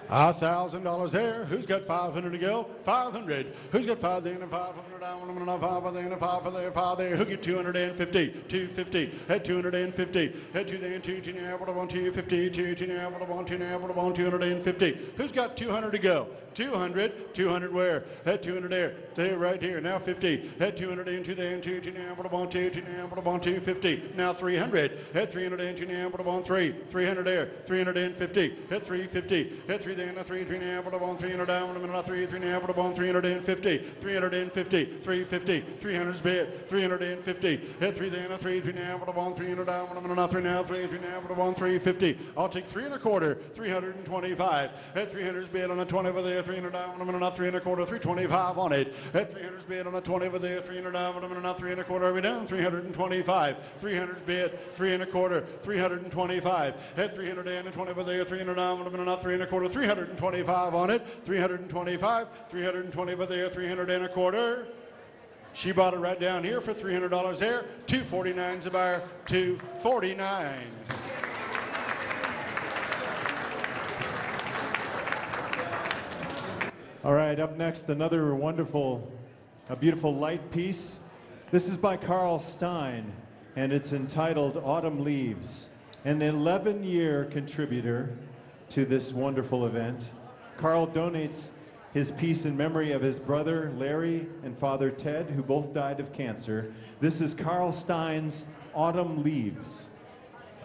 $1,000 there. Who's got 500 to go? 500. Who's got 5 there and 500? I want to know 5 there and 5 there, 5 there. Who get 250? 250. At 250. At 2 there and 2 now, but I want 250. 2 now, but I want 2 now, but I want 250. Who's got 200 to go? 200. 200 where? At 200 there. There right here. Now 50. At 200 and 2 there and 2 now, but I want 2 now, but I want 250. Now 300. At 300 and 2 now, but I want 3. 300 there. 350. At 350. At 3 there and 3 now, but I want 300 down. I'm going to 3 now, but I want 350. 350. 350. 300's bid. 350. At 3 there and 3 now, but I want 300 down. I'm going to 3 now, 3 now, but I want 350. I'll take 3 and a quarter. 325. At 300's bid on a 20 over there. 300 down. I'm going to 3 and a quarter. 325 on it. At 300's bid on a 20 over there. 300 down. I'm going to 3 and a quarter. Are we down? 325. 300's bid. 3 and a quarter. 325. At 300 and 20 over there. 300 down. I'm going to 3 and a quarter. 325 on it. 325. 320 over there. 300 and a quarter. She bought it right down here for $300 there. 249's the buyer. 249. All right, up next, another wonderful, beautiful light piece. This is by Carl Stein, and it's entitled Autumn Leaves. An 11-year contributor to this wonderful event. Carl donates his piece in memory of his brother Larry and father Ted, who both died of cancer. This is Carl Stein's Autumn Leaves.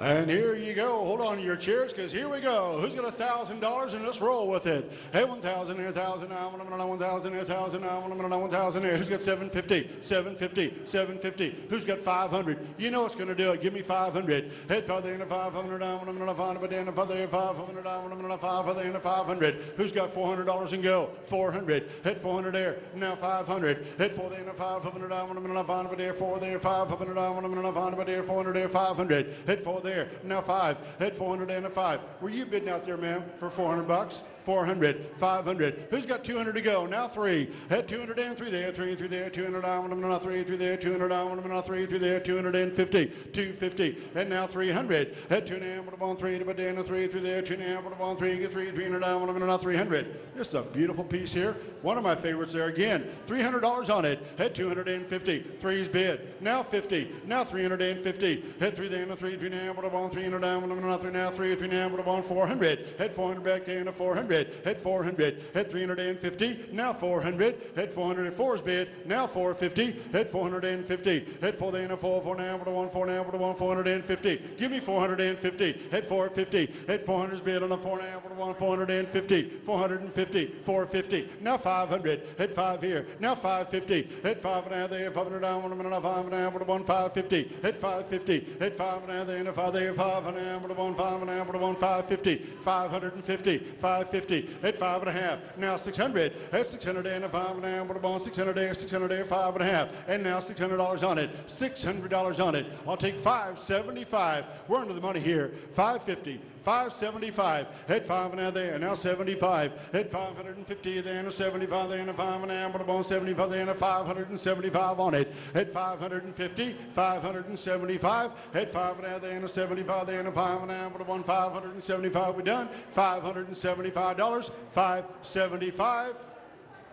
And here you go. Hold on to your chairs, because here we go. Who's got $1,000, and let's roll with it. Hey, 1,000 here, 1,000 now. I'm gonna know 1,000 here, 1,000 now. I'm gonna know 1,000 here. Who's got 750? 750. 750. Who's got 500? You know it's gonna do it. Give me 500. Head father in a 500 now. I'm gonna find a in a father 500 now. I'm gonna 500 in a 500. Who's got $400 and go? 400. Head 400 there. Now 500. Head 4 there in a 500 now. I'm gonna find a there. 4 there. 500 now. I'm gonna find a there. 400 there. 500. Head 4 there. Now 5, head 405. Were you bidding out there, ma'am, for 400 bucks? 400, 500. Who's got 200 to go? Now 3. Head 203 there, 3 through there, 200 down, now 3 through there, 200 down, now 3 through there, 250, 250, and now 300. Head 2 down, but on 3, but down 3 through there, 2 down, but on 3, get 300 down, now 300. This is a beautiful piece here. One of my favorites there again. $300 on it. Head 250. 3's bid. Now 50. Now 350. Head 3 down, 3 down, but on 300 down, now 3 now 3 now, but on 400. Head 400 back down to 400. Head 400, head 350, now 400, head 404's bid, now 450, head 450, head 4 then a 4 now, but a 1 4 now, but a 1 450. Give me 450, head 450, head 400's bid on a 4 now, but a 1 450, 450, 450, now 500, head 5 here, now 550, head 5 now there, 500 down, 5 now, but a 1 550, head 550, head 5 now there, and a 5 there, 5 now, but a 1 5 now, but a 1 550, 550, 550. At 5.5. Now 600. At 600 and a 5 now, but about 600 there, 600 there, 5.5. And now $600 on it. $600 on it. I'll take 575. We're under the money here. 550. 575. Head 5 now there. Now 75. Head 550 there and a 75 there and a 5 now, but about 75 there and a 575 on it. Head 550. 575. Head 5 now there and a 75 there and a 5 now, but about 575. We're done. $575. 575.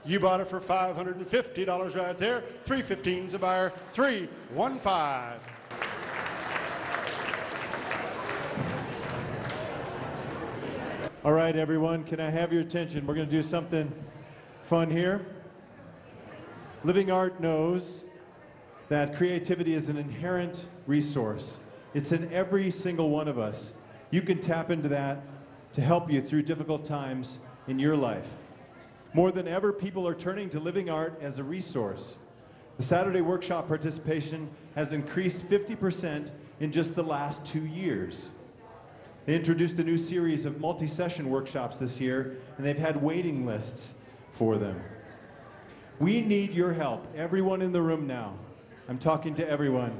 You bought it for $550 right there. 315's a buyer. 315. All right, everyone, can I have your attention? We're going to do something fun here. Living Art knows that creativity is an inherent resource. It's in every single one of us. You can tap into that to help you through difficult times in your life. More than ever, people are turning to Living Art as a resource. The Saturday workshop participation has increased 50% in just the last 2 years. They introduced a new series of multi-session workshops this year, and they've had waiting lists for them. We need your help, everyone in the room now. I'm talking to everyone.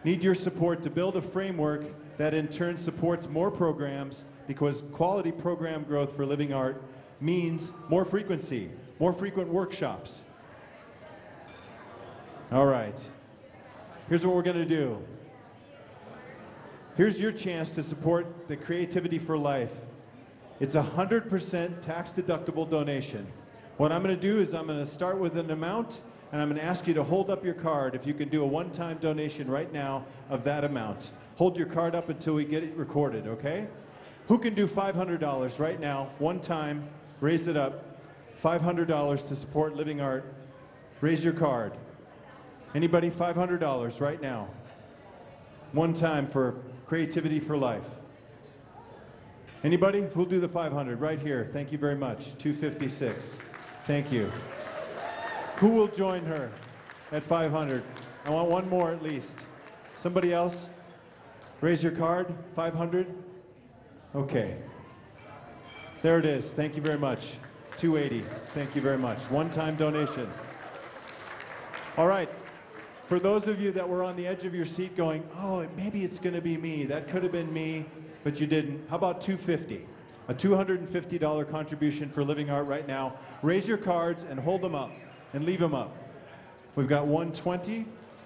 Need your support to build a framework that in turn supports more programs, because quality program growth for Living Art means more frequency, more frequent workshops. All right, here's what we're going to do. Here's your chance to support the Creativity for Life. It's 100% tax-deductible donation. What I'm going to do is I'm going to start with an amount, and I'm going to ask you to hold up your card if you can do a one-time donation right now of that amount. Hold your card up until we get it recorded, okay? Who can do $500 right now, one time? Raise it up. $500 to support Living Art. Raise your card. Anybody? $500 right now. One time for Creativity for Life. Anybody? Who'll do the 500? Right here. Thank you very much. 256. Thank you. Who will join her at 500? I want one more at least. Somebody else? Raise your card. 500? Okay. There it is. Thank you very much. 280. Thank you very much. One-time donation. All right. For those of you that were on the edge of your seat going, oh, maybe it's going to be me. That could have been me, but you didn't. How about 250? A $250 contribution for Living Art right now. Raise your cards and hold them up and leave them up. We've got 120.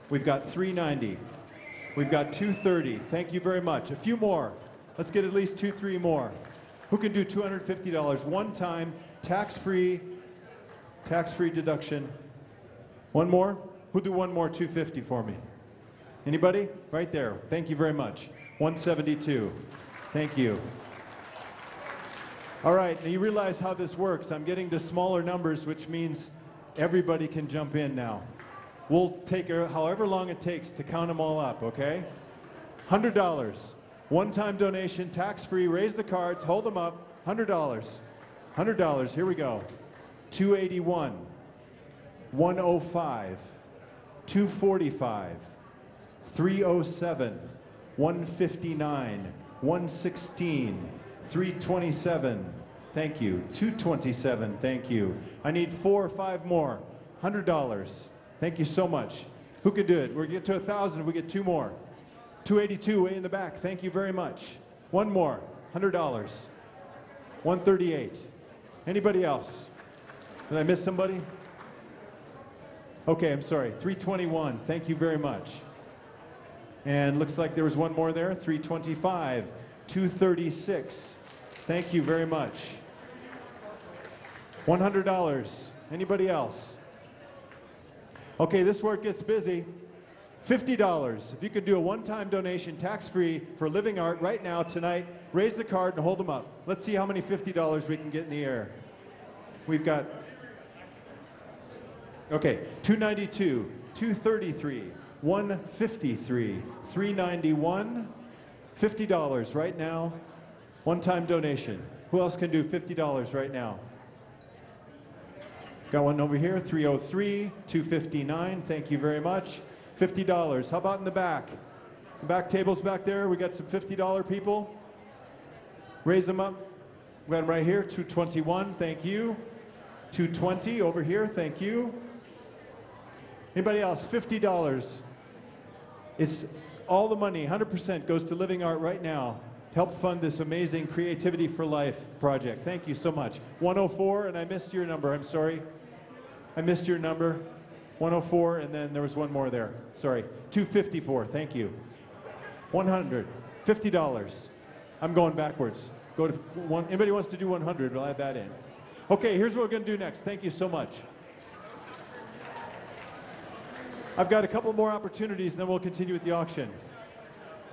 We've got 390. We've got 230. Thank you very much. A few more. Let's get at least 2, 3 more. Who can do $250 one time, tax-free deduction? One more? Who'll do one more 250 for me? Anybody? Right there. Thank you very much. 172. Thank you. All right, now you realize how this works. I'm getting to smaller numbers, which means everybody can jump in now. We'll take however long it takes to count them all up, okay? $100. One-time donation, tax-free. Raise the cards, hold them up. $100. $100. Here we go. 281. 105. 245. 307. 159. 116. 327. Thank you. 227. Thank you. I need 4 or 5 more. $100. Thank you so much. Who can do it? We'll get to 1,000 if we get 2 more. 282 way in the back. Thank you very much. One more. $100. 138. Anybody else? Did I miss somebody? Okay, I'm sorry. 321. Thank you very much. And looks like there was one more there. 325. 236. Thank you very much. $100. Anybody else? Okay, this is where it gets busy. $50. If you could do a one-time donation, tax-free, for Living Art right now, tonight, raise the card and hold them up. Let's see how many $50 we can get in the air. We've got, okay, 292, 233, 153, 391, $50 right now. One-time donation. Who else can do $50 right now? Got one over here, 303, 259. Thank you very much. $50. How about in the back? The back tables back there, we got some $50 people. Raise them up. We got them right here, 221, thank you. 220 over here, thank you. Anybody else? $50. It's all the money, 100% goes to Living Art right now to help fund this amazing Creativity for Life project. Thank you so much. 104, and I missed your number, I'm sorry. I missed your number. 104, and then there was one more there. Sorry. 254, thank you. 100, $50. I'm going backwards. Go to one. Anybody wants to do 100, we'll add that in. Okay, here's what we're going to do next. Thank you so much. I've got a couple more opportunities, then we'll continue with the auction.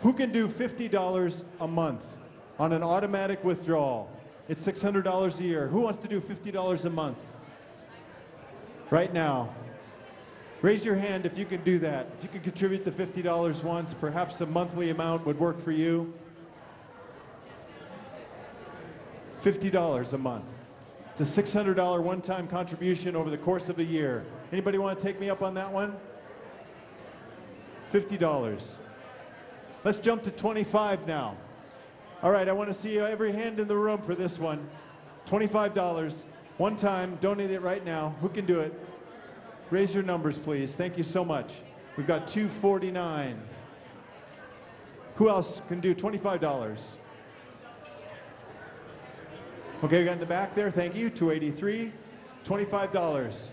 Who can do $50 a month on an automatic withdrawal? It's $600 a year. Who wants to do $50 a month? Right now. Raise your hand if you can do that. If you can contribute the $50 once, perhaps a monthly amount would work for you. $50 a month. It's a $600 one-time contribution over the course of a year. Anybody want to take me up on that one? $50. Let's jump to 25 now. All right, I want to see every hand in the room for this one. $25, one time, donate it right now. Who can do it? Raise your numbers, please. Thank you so much. We've got 249. Who else can do $25? Okay, we got in the back there. Thank you. 283. $25.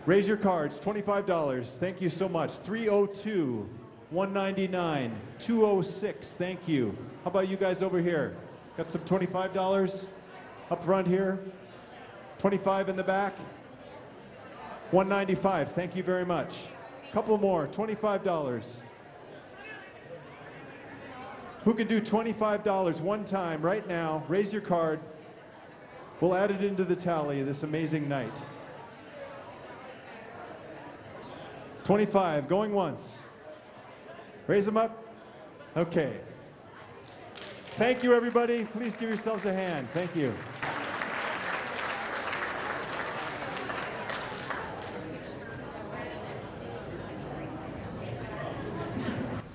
Raise your cards. $25. Thank you so much. 302. 199. 206. Thank you. How about you guys over here? Got some $25 up front here. 25 in the back. 195, thank you very much. Couple more, $25. Who can do $25 one time right now? Raise your card. We'll add it into the tally this amazing night. 25, going once. Raise them up. Okay. Thank you, everybody. Please give yourselves a hand. Thank you.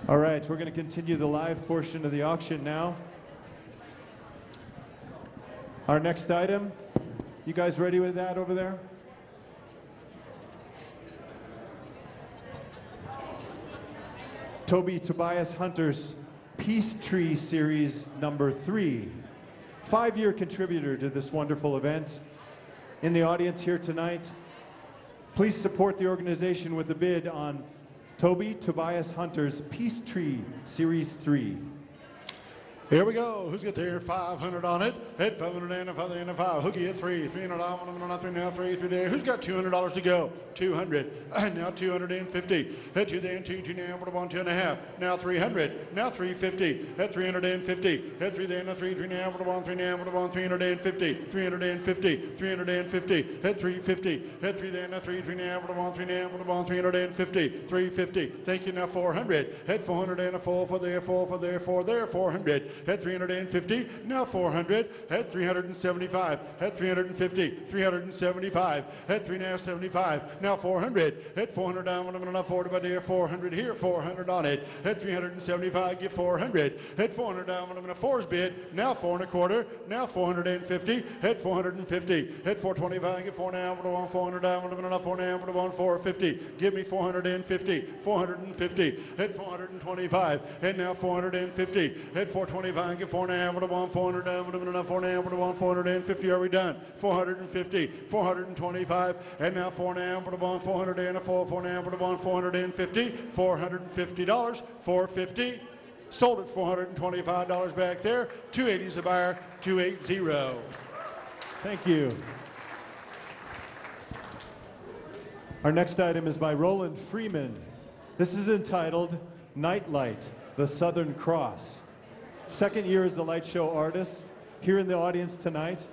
All right, we're going to continue the live portion of the auction now. Our next item, you guys ready with that over there? Toby Tobias Hunter's Peace Tree Series number 3. 5-year contributor to this wonderful event. In the audience here tonight, please support the organization with a bid on Toby Tobias Hunter's Peace Tree Series 3. Here we go. Who's got their 500 on it? Head 500 and a 5. Hooky at 3. 300 on 3 now. 3 there. Who's got $200 to go? 200. And now 250. Head 2 there and 2 now. What about 2.5? Now 300. Now 350. Head 350. Head 3 there. Now 3 now. What about 3 now? What about 350? 350. 350. Head 350. Head 3 there. Now 3 now. What about 3 now? What about 350? 350. Thank you. Now 400. Head 400 and a 4 for there. 4 for there. 4 there. 400. at 350, now 400, at 375, at 350, 375, at 375, now 400, at 400 down, I'm gonna 40 by there, 400 here, 400 on it, at 375, give 400, at 400 down, I'm gonna fours bid, now 4 and a quarter, now 450, at 450, at 425, give 4 now, I'm gonna 400 down, I'm gonna 4 now, I'm gonna 450, give me 450, 450, at 425, and now 450, at 425, give 4 now, I'm gonna 400 down, I'm gonna 4 now, I'm gonna 450, are we done? 450, 425, and now 4 now, I'm gonna 400 and a 4 now, I'm gonna 450, $450, 450. Sold at $425 back there. 280 is the buyer, 280. Thank you. Our next item is by Roland Freeman. This is entitled Nightlight, the Southern Cross. Second year as the light show artist. Here in the audience tonight,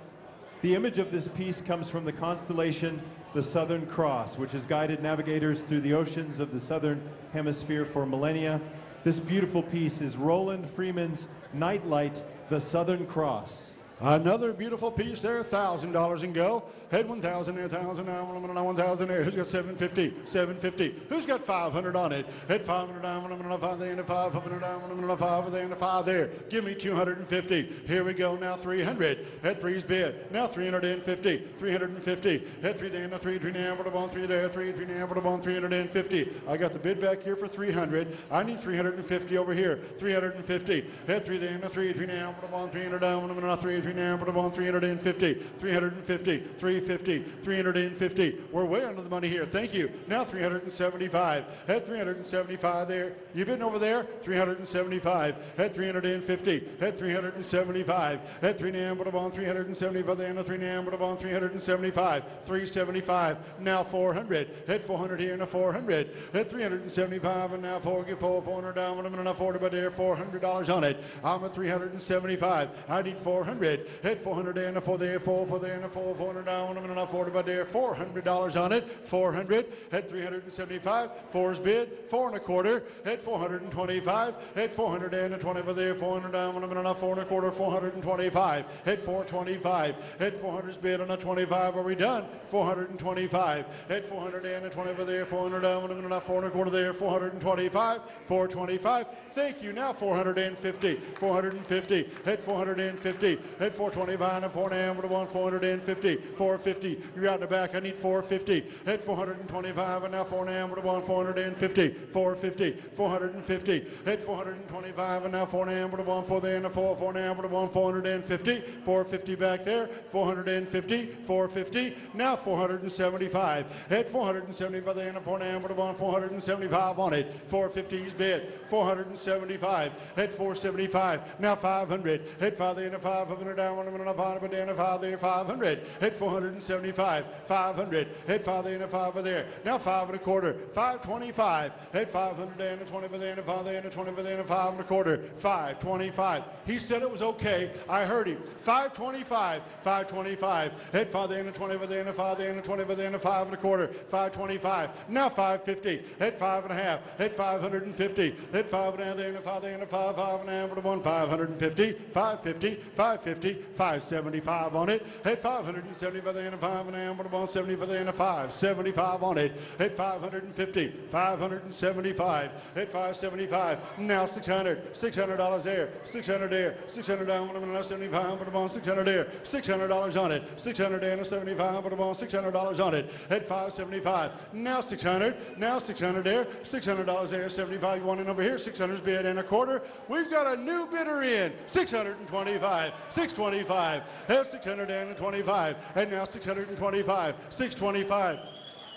the image of this piece comes from the constellation the Southern Cross, which has guided navigators through the oceans of the Southern Hemisphere for millennia. This beautiful piece is Roland Freeman's Nightlight, the Southern Cross. Another beautiful piece there, $1,000 and go. Head 1,000 there, 1,000 now, 1,000 there. Who's got 750? 750. Who's got 500 on it? Head 500 down, 5 there, and 500 down, 5 there, and 5 there. Give me 250. Here we go now, 300. Head 3's bid. Now 350. 350. Head 3 there, and 3 now, 3 there, 3 now, 350. I got the bid back here for 300. I need 350 over here. 350. Head 3 there, and 3 now, 300 down, 3 now, 350, 350, 350, 350. We're way under the money here. Thank you. Now 375. At 375 there. You bidding over there? 375. At 350. At 375. At 3 now, 375 there. And 3 now, 375. 375. Now 400. At 400 here and a 400. At 375 and now 400 down. I'm going to 40 by there. $400 on it. I'm at 375. I need 400. Hit 400 and a 4 there, 4 there, and a 400 down. I'm gonna 40 by there, $400 on it. 400. Hit 375. 4's bid, 4 and a quarter. Hit 425. Hit 400 and a 20 by there, 400 down. I'm gonna 4 and a quarter, 425. Hit 425. Hit 400's bid on a 25. Are we done? 425. Hit 400 and a 20 by there, 400 down. I'm gonna 4 and a quarter there, 425. 425. Thank you. Now 450. 450. Hit 450. Hit 425 and 4 now, 450. 450. You're out in the back. I need 450. Hit 425 and now 4 now, 450. 450. 450. Hit 425 and now 4 now, 4 there and a 4 now, 450. 450 back there. 450. 450. Now 475. Hit 475 there and a 4 now, 475 on it. 450's bid. 475. Hit 475. Now 500. Hit 5 there and a 500 down, 5 down, 5 there, 500. Hit 475. 500. Hit 5 there and a 5 there. Now 5 and a quarter. 525. Hit 500 down, 20 there and 5 there and 20 there and 5 and a quarter. 525. He said it was okay. I heard him. 525. 525. Hit 5 there and 20 there and 5 there and 20 there and 5 and a quarter. 525. Now 550. Hit 5 and a half. Hit 550. Hit 5 down there and 5 there and 5 and a half. 550. 550. 550. 575 on it. Hit 570 by the end of 5 and a half. 70 by the end of 5. 75 on it. Hit 550. 575. Hit 575. Now 600. $600 there. 600 there. 600 down. 75. 600 there. $600 on it. 600 and 75. $600 on it. Hit 575. Now 600. Now 600 there. $600 there. 75. You want in over here. 600's bid and a quarter. We've got a new bidder in. 625. 625. That's 625. And now 625. 625.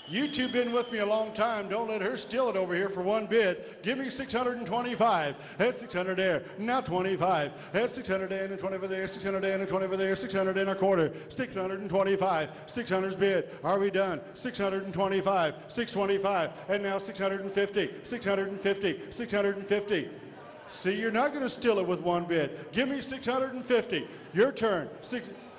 You two been with me a long time. Don't let her steal it over here for one bid. Give me 625. That's 600 there. Now 25. That's 600 and 20 for there. 600 and 20 for there. 600 and a quarter. 625. 600's bid. Are we done? 625. 625. And now 650. 650. 650. See, you're not going to steal it with one bid. Give me 650. Your turn.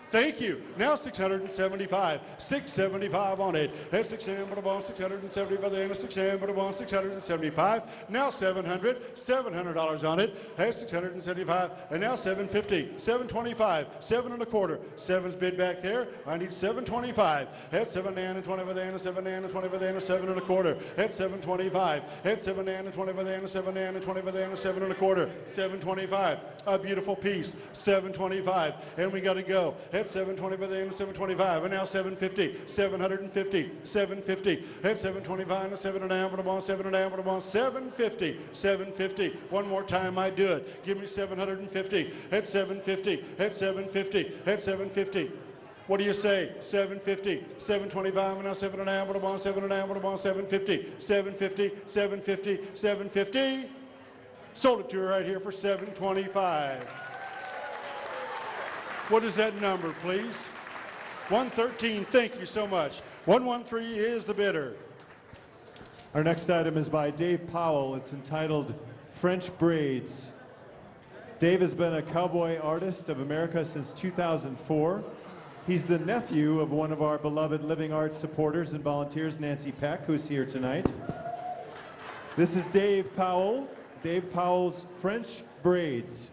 Thank you. Now 675. 675 on it. At 675 there, 675. Now 700. $700 on it. At 675. And now 750. 725. 7 and a quarter. 7's bid back there. I need 725. At 7 and 20 there, 7 and 20 there, 7 and a quarter. At 725. At 7 and 20 there, 7 and 20 there, 7 and a quarter. 725. A beautiful piece. 725. And we got to go. At 720 by the end of 725, and now 750, 750, 750, at 725, and 7 and a half, and a ball, 7 and a half, and a ball, 750, 750. One more time, I do it. Give me 750, at 750, at 750, at 750. What do you say? 750, 725, and now 7 and a half, and a ball, 7 and a half, and a ball, 750, 750, 750, 750. Sold it to her right here for 725. What is that number, please? 113. Thank you so much. 113 is the bidder. Our next item is by Dave Powell. It's entitled French Braids. Dave has been a cowboy artist of America since 2004. He's the nephew of one of our beloved Living Arts supporters and volunteers, Nancy Peck, who's here tonight. This is Dave Powell. Dave Powell's French Braids.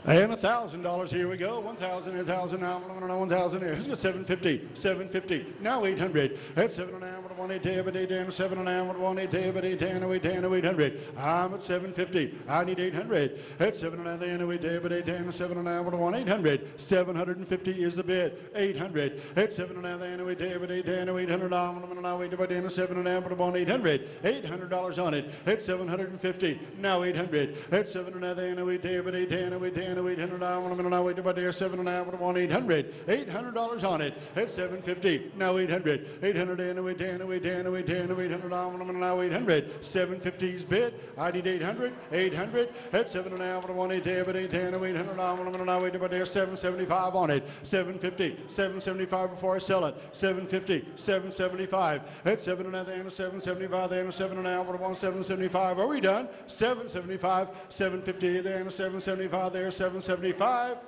And $1,000. Here we go. 1,000, 1,000 now. 1,000 here. Who's got 750? 750. Now 800. At 7 and a half. 1 8 10 7 and a half. 1 8 10 10 800. I'm at 750. I need 800. At 7 and a half. 10 7 and a half. 1 800. 750 is the bid. 800. At 7 and a half. 10 800. I'm waiting by 10 7 and a half. 1 800. $800 on it. At 750. Now 800. At 7 and a half. 10 800. 800. I'm waiting about there. 7 and a half. 1 800. $800 on it. At 750. Now 800. 800 and 800. 800. I'm now 800. 750's bid. I need 800. 800. At 7 and a half. 1 800. 800. I'm now waiting about there. 775 on it. 750. 775 before I sell it. 750. 775. At 7 and a half. 775 there. 7 and a half. 775. Are we done? 775. 750 there. 775 there. 775.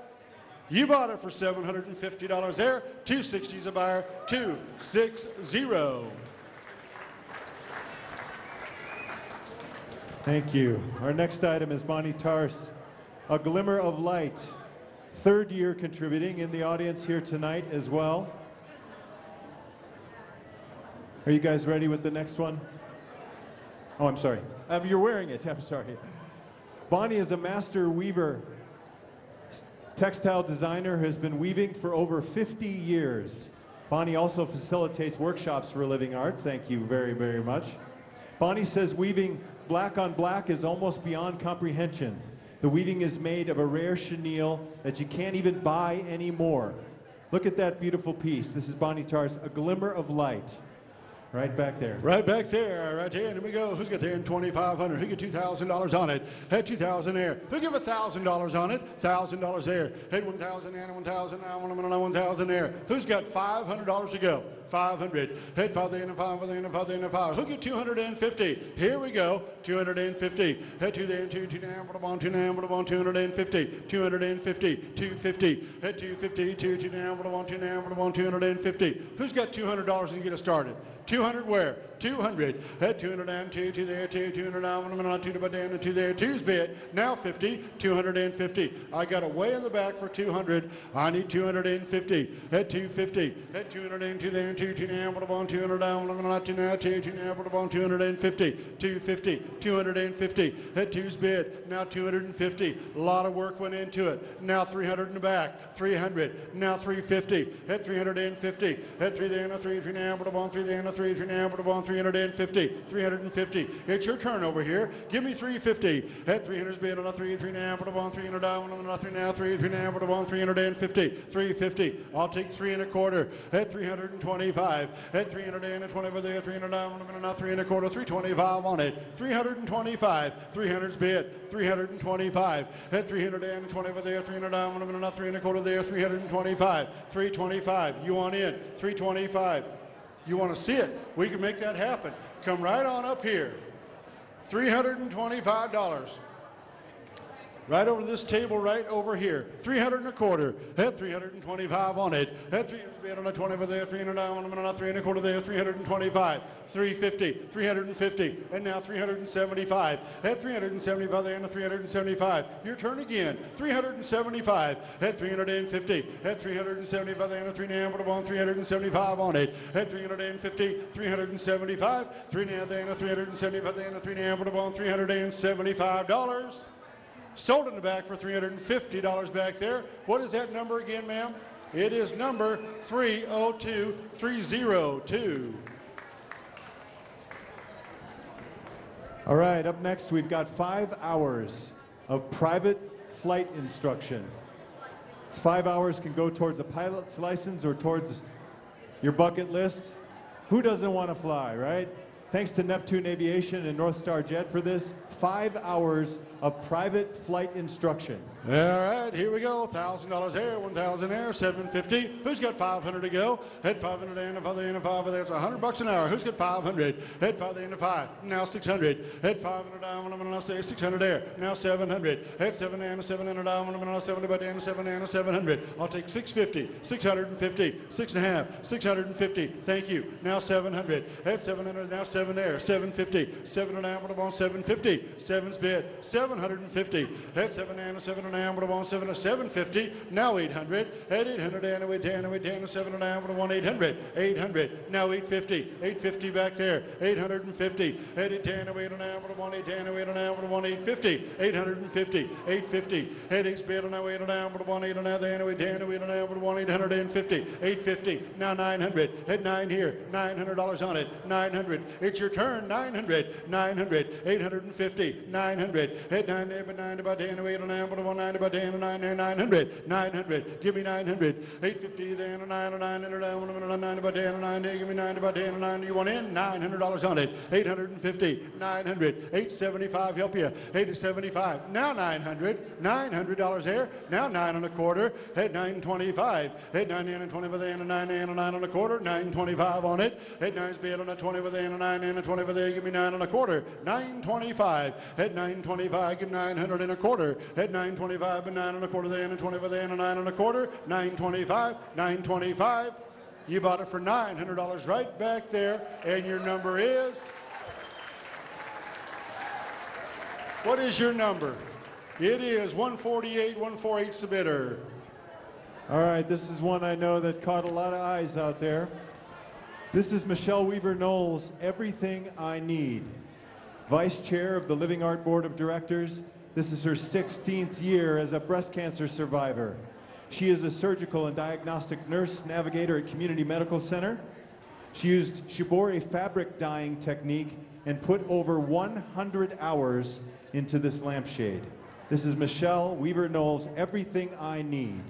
You bought it for $750 there. 260 is a buyer. 260. Thank you. Our next item is Bonnie Tarse, A Glimmer of Light. Third year contributing in the audience here tonight as well. Are you guys ready with the next one? Oh, I'm sorry. You're wearing it. I'm sorry. Bonnie is a master weaver, textile designer who has been weaving for over 50 years. Bonnie also facilitates workshops for Living Art. Thank you very, very much. Bonnie says weaving black on black is almost beyond comprehension. The weaving is made of a rare chenille that you can't even buy anymore. Look at that beautiful piece. This is Bonnie Tarse, A Glimmer of Light. Right back there. Right back there, right there. And here we go. Who's got there in 2,500? Who get $2,000 on it? Had 2,000 there. Who give $1,000 on it? $1,000 there. Had 1,000 and 1,000 now. 1,000 there. Who's got $500 to go? 500. Head 5 there and 5 there and 5 there and 5. Who get 250? Here we go. 250. Head 2 there and 2 now. 2 now. 250. 250. 250. Head 250. 2 now. 2 now. 250. Who's got $200 to get us started? 200 where? 200. Head 200 and 2 there, 200 down, 2 to down, 2 there, 2's bid. Now 50, 250. I got it way in the back for 200. I need 250. Head 250. Head 202 there, 2 now, 200 down, 2 now, 2 now, 250. 250, 250. Head 2's bid. Now 250. A lot of work went into it. Now 300 in the back. 300. Now 350. Head 350. Head 3 there, 3 now, 3 there, 3 now, 350. 350. It's your turn over here. Give me 350. At 300's bid on a 3 now, 300 down, on a 3 now, 3 now, 350. 350. I'll take 3 and a quarter. At 325. At 320 over there, 300 down, on a 3 and a quarter, 325 on it. 325. 300's bid. 325. At 320 over there, 300 down, on a 3 and a quarter there, 325. 325. You want in? 325. You want to see it? We can make that happen. Come right on up here. $325. right over this table right over here. 300 and a quarter. At 325 on it. At 300 on a 20 over there. 300 down on a 3 and a quarter there. 325. 350. 350. And now 375. At 375 there and a 375. Your turn again. 375. At 350. At 375 there and a 3 now. Put on 375 on it. At 350. 375. 3 now there and a 375 there and a 3 now. Put on $375. Sold in the back for $350 back there. What is that number again, ma'am? It is number 302302. All right, up next we've got 5 hours of private flight instruction. This 5 hours can go towards a pilot's license or towards your bucket list. Who doesn't want to fly, right? Thanks to Neptune Aviation and North Star Jet for this 5 hours of private flight instruction. All right, here we go. $1,000 there, $1,000 there, $750. Who's got $500 to go? Head 500 and a father and a 5 there. It's $100 an hour. Who's got 500? Head 5 and a 5. Now 600. Head 500 down. I'm gonna say 600 there. Now 700. Head 7 and a 700 down. I'm gonna 70 by and 7 and a 700. I'll take 650. 650. 6.5. 650. Thank you. Now 700. Head 700. Now 7 there. 750. 7 and a half. I'm on 750. 7's bid. 750. Head 7 and a 7 and a half. I'm on 7 to 750. Now 800. Head 800 and with 10 and with 10 to 7 and a half. I'm on 800. 800. Now 850. 850 back there. 850. Head 10 and wait and a half. I'm on 810 and wait and a half. I'm on 850. 850. 850. Head 8's bid and I wait and a half. I'm on 8 and a half. Then with 10 and wait and a half. I'm on 850. 850. Now 900. Head 9 here. $900 on it. 900. It's your turn. 900. 900. 850. 900. Head 9 there, but 9 about 10 away to 9, but 190 about 10 and 9 there, 900. 900. Give me 900. 850 there and 9 and 900 down, 9 about 10 and 9 there. Give me 9 about 10 and 9. You want in? $900 on it. 850. 900. 875. Help you. 875. Now 900. $900 there. Now 9 and a quarter. Head 925. Head 9 and 20 over there and 9 and 9 and a quarter. 925 on it. Head 9's bid on a 20 over there and 9 and a 20 over there. Give me 9 and a quarter. 925. Head 925. Give 900 and a quarter. Head 925 and 9 and a quarter there and 20 over there and 9 and a quarter. 925. 925. You bought it for $900 right back there, and your number is? What is your number? It is 148, 148's the bidder. All right, this is one I know that caught a lot of eyes out there. This is Michelle Weaver Knowles, Everything I Need. Vice Chair of the Living Art Board of Directors. This is her 16th year as a breast cancer survivor. She is a surgical and diagnostic nurse navigator at Community Medical Center. She used shibori fabric dyeing technique and put over 100 hours into this lampshade. This is Michelle Weaver Knowles, Everything I Need.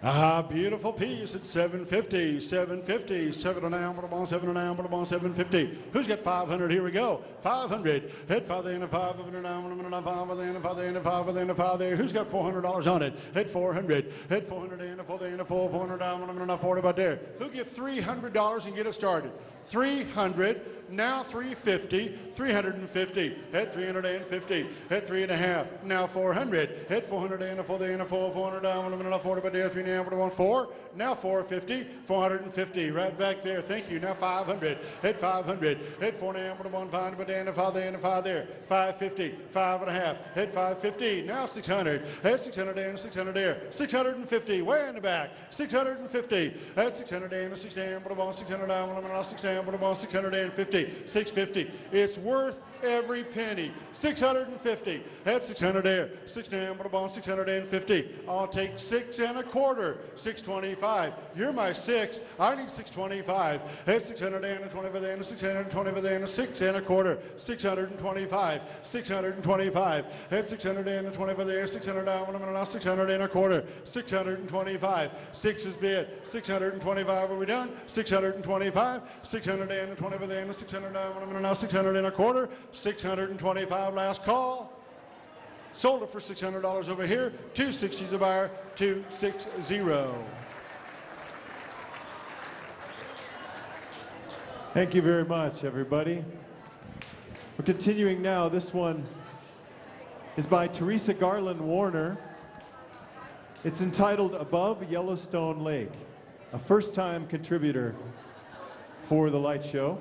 Ah, beautiful piece at 750, 750, 7 and a half, 7 and a half, 750. Who's got 500? Here we go. 500. Head 5 and a 5, 5 and a 5 and a 5 and a 5 and a 5 and a 5 there. Who's got $400 on it? Head 400. Head 400 and a 4 and a 4, 400 down, and a 40 about there. Who get $300 and get it started? 300. Now 350, 350, head 350, head 3 and a half, now 400, head 400 and a 4 and a 4, 400 down, and a 40 by there, 3 and a half, 1 4, now 450, 450, right back there, thank you, now 500, head 500, head 4 and a half, 1 5, but there, and a 5 there, and a 5 there, 550, 5 and a half, head 550, now 600, head 600 and 600 there, 650, way in the back, 650, head 600 and 600, but about 600 down, and a 600, but about 650. 650. It's worth every penny. 650. That's 600 there. 650. I'll take 6 and a quarter. 625. You're my 6. I need 625. That's 620 for there. 620 for there. 6 and a quarter. 625. 625. That's 620 for there. 600 down. 600 and a quarter. 625. 6 is bid. 625. Are we done? 625. 620 for there. 600 down, now 600 and a quarter, 625 last call. Sold it for $600 over here. 260 is a buyer, 260. Thank you very much, everybody. We're continuing now. This one is by Teresa Garland Warner. It's entitled Above Yellowstone Lake, a first-time contributor for the light show.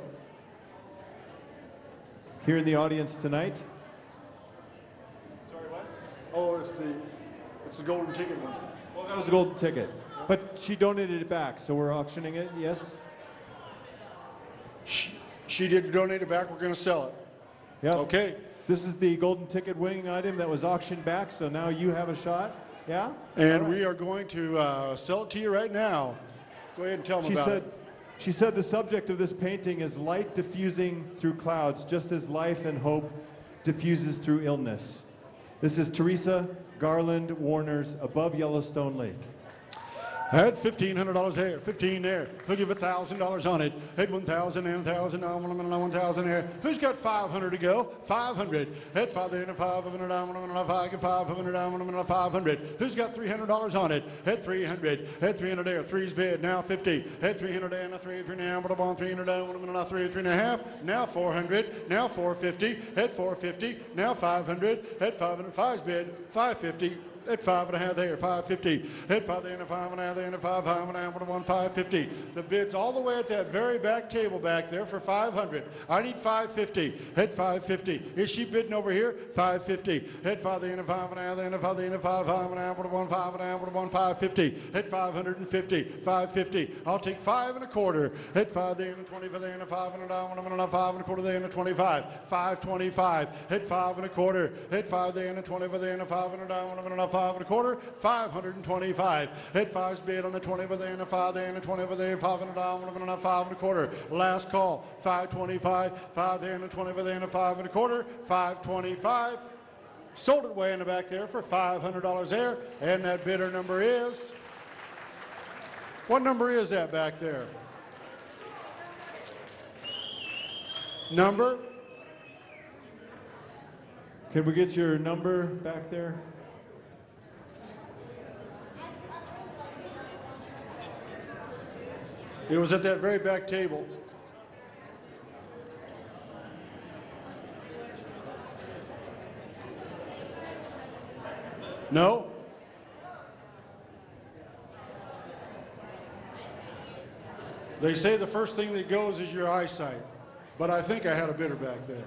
Here in the audience tonight. Sorry, what? Oh, it's the golden ticket one. Well, that was the golden ticket. But she donated it back, so we're auctioning it, yes? She did donate it back. We're going to sell it. Yeah. Okay. This is the golden ticket winning item that was auctioned back, so now you have a shot. Yeah? And we are going to sell it to you right now. Go ahead and tell them about it. She said the subject of this painting is light diffusing through clouds, just as life and hope diffuses through illness. This is Teresa Garland Warner's Above Yellowstone Lake. At $1,500 there, 15 there. He'll give $1,000 on it. At 1,000 and 1,000, 1,000 there. Who's got 500 to go? 500. At 5 there and 500, 500, 500. Who's got $300 on it? At 300. At 300 there. Three's bid. Now 50. At 300 and a 3 now, 300 down, 3 and a half. Now 400. Now 450. At 450. Now 500. At 500. Five's bid. 550. At 5.5 there, 550. At 5 there and a 5.5 there and a 5, 550. The bid's all the way at that very back table back there for 500. I need 550. At 550. Is she bidding over here? 550. At 5 there and a 5.5 there and a 5 there and a 5, 5.5, 550. At 550. 550. I'll take 5 1/4. At 5 there and a 20 there and a 5 and a 5 1/4 there and a 25. 525. At 5 1/4. At 5 there and a 20 there and a 5 and a 5 1/4, 525. At 5's bid on the 20 over there and a 5 there and a 20 over there, 5 and a down, 5 1/4. Last call, 525, 5 there and a 20 over there and a 5 1/4, 525. Sold it way in the back there for $500 there, and that bidder number is. What number is that back there? Number? Can we get your number back there? It was at that very back table. No? They say the first thing that goes is your eyesight, but I think I had a bidder back there.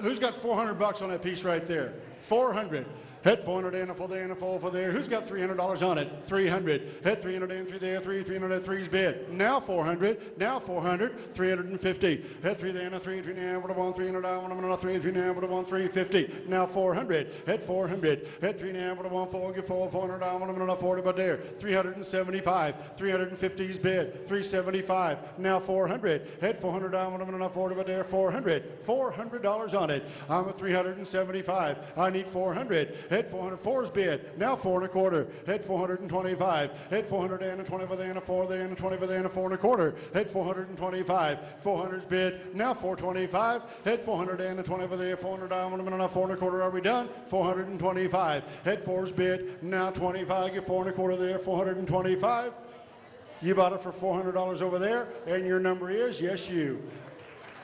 Who's got $400 on that piece right there? 400. At 400 and a 4 there and a 4 there. Who's got $300 on it? 300. At 300 and 3 there, 300 at 3's bid. Now 400. Now 400. 350. At 3 there and a 3 now, 300 down, 3 now, 350. Now 400. At 400. At 3 now, 4 get 400 down, 40 but there. 375. 350's bid. 375. Now 400. At 400 down, 40 but there. 400. $400 on it. I'm at 375. I need 400. At 404's bid. Now 4 1/4. At 425. At 400 and a 20 for the and a 4 there and a 20 for the and a 4 1/4. At 425. 400's bid. Now 425. At 400 and a 20 for the 400 down and a 4 1/4. Are we done? 425. At 4's bid. Now 25. Get 4 1/4 there. 425. You bought it for $400 over there, and your number is, yes, you.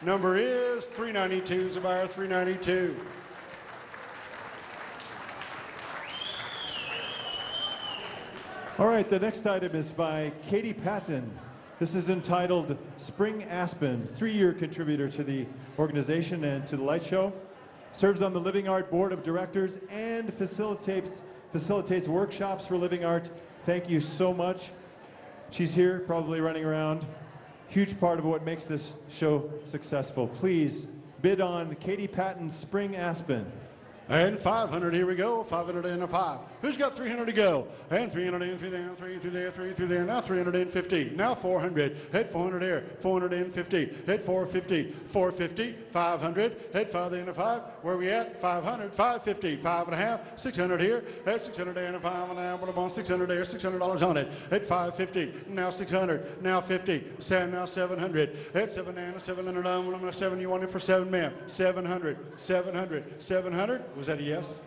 Number is 392 is the buyer, 392. All right, the next item is by Katie Patton. This is entitled Spring Aspen, 3-year contributor to the organization and to the light show. Serves on the Living Art Board of Directors and facilitates workshops for Living Art. Thank you so much. She's here, probably running around. Huge part of what makes this show successful. Please bid on Katie Patton's Spring Aspen. And 500, here we go, 500 and a 5. Who's got 300 to go? And 300 and 3 there, 3 through there, 3 through there. Now 350. Now 400. Hit 400 there, 450. Hit 450, 450, 500. Hit 5 there and a 5. Where are we at? 500, 550, 5 and a half, 600 here. Hit 600 there and a 5 and a half. What about 600 there? $600 on it. Hit 550. Now 600. Now 50. Now 700. Hit 7 and a 700 down. 7. You want it for 7, ma'am? 700. 700. 700. Was that a yes?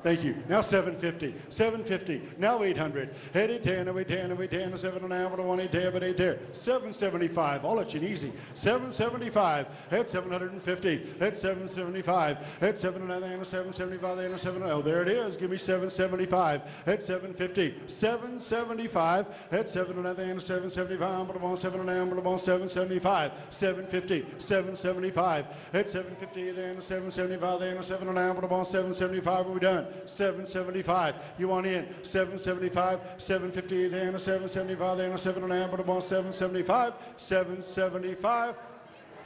Thank you. Now 750. 750. Now 800. Head 810, 810, 810, 7 and a half, 1 810, but 810. 775. I'll let you in easy. 775. Head 750. Head 775. Head 7 and a half, 775, and 7. Oh, there it is. Give me 775. Head 750. 775. Head 7 and a half, 775, but 1 7 and a half, but 1 775. 750. 775. Head 750, then 775, then 7 and a half, but 1 775. We're done. 775. You want in? 775, 750, then 775, then 7 and a half, but 1 775. 775.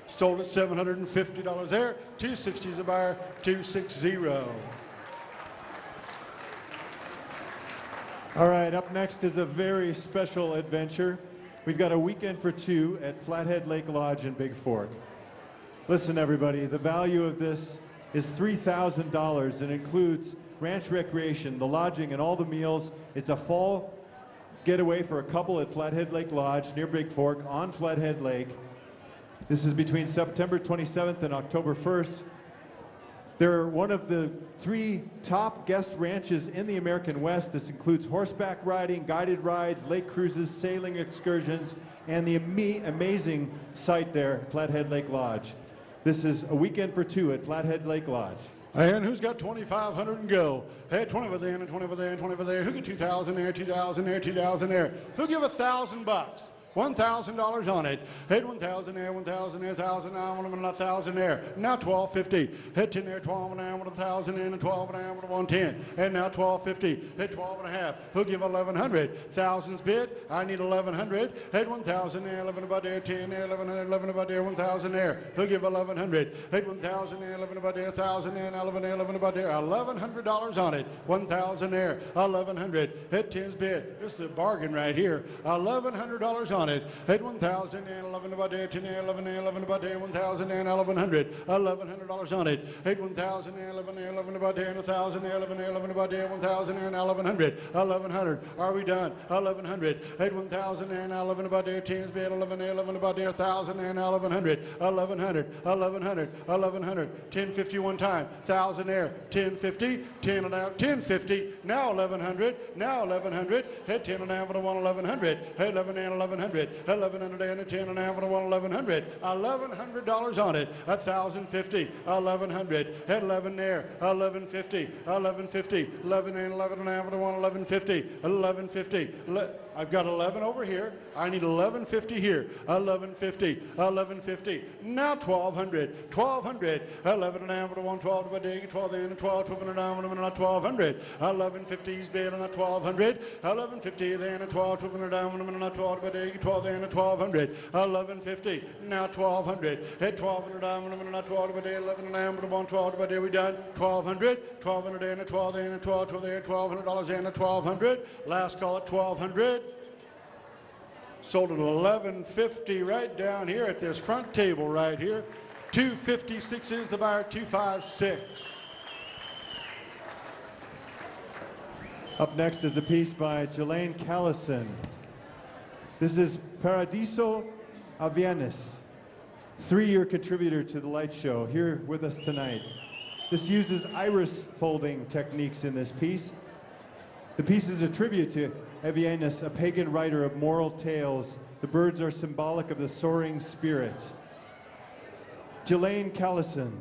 Sold at $750 there. 260 is a buyer. 260. All right, up next is a very special adventure. We've got a weekend for two at Flathead Lake Lodge in Big Fork. Listen, everybody, the value of this is $3,000 and includes ranch recreation, the lodging, and all the meals. It's a fall getaway for a couple at Flathead Lake Lodge near Big Fork on Flathead Lake. This is between September 27th and October 1st. They're one of the 3 top guest ranches in the American West. This includes horseback riding, guided rides, lake cruises, sailing excursions, and the amazing site there, Flathead Lake Lodge. This is a weekend for two at Flathead Lake Lodge. And who's got 2,500 and go? Hey, 20 for there, and 20 for there, and 20 for there. Who get 2,000 there, 2,000 there, 2,000 there? Who give $1,000? $1,000 on it. Head 1,000 there, 1,000 there, 1,000 now, 1,000 there. Now 1,250. Head 10 there, 12 now, 1,000 in, and 12 now, 110. And now 1,250. Head 12 and a half. Who'll give 1,100? Thousands bid. I need 1,100. Head 1,000 there, 11 about there, 10 there, 1100, 11 about there, 1,000 there. Who'll give 1,100? Head 1,000 there, 11 about there, 1,000 there, 11 there, 11 about there. $1,100 on it. 1,000 there, 1,100. Head 10's bid. This is a bargain right here. $1,100 on it. Head 1,000 and 11 about there, 10 and 11 and 11 about there, 1,000 and 1,100. $1,100 on it. Head 1,000 and 11 and 11 about there, and 1,000 and 11 and 11 about there, 1,000 and 1,100. 1,100. Are we done? 1,100. Head 1,000 and 11 about there, 10's bid, 11 and 11 about there, 1,000 and 1,100. 1,100. 1,100. 1,100. 1050 one time. 1,000 there. 1050. 10 and out. 1050. Now 1,100. Now 1,100. Head 10 and a half and 1,100. Head 11 and 1,100. 1,100 and 10 and a half and 1,100. $1,100 on it. 1,050. 1,100. Head 11 there. 1,150. 1,150. 11 and 11 and a half and 1,150. 1,150. I've got 11 over here. I need 1150 here. 1150. 1150. Now 1,200. 1,200. 11 and a half and 112 by day. 12 and 12. 12 and a half and 1,200. 1150's bid on 1,200. 1150 then a 12. 12 and a half and 1,200 by day. 12 and 1,200. 1150. Now 1,200. Head 12 and a half and 1,200 by day. 11 and a half and 1,200 by day. We done. 1,200. 1,200 and a 12 and a 12. 12 there. $1,200 and a 1,200. Last call at 1,200. Sold at $1,150 right down here at this front table right here. 256 is the buyer. 256. Up next is a piece by Jelaine Callison. This is Paradiso Avienes, 3-year contributor to the light show, here with us tonight. This uses iris folding techniques in this piece. The piece is a tribute to Avienes, a pagan writer of moral tales. The birds are symbolic of the soaring spirit. Jelaine Callison.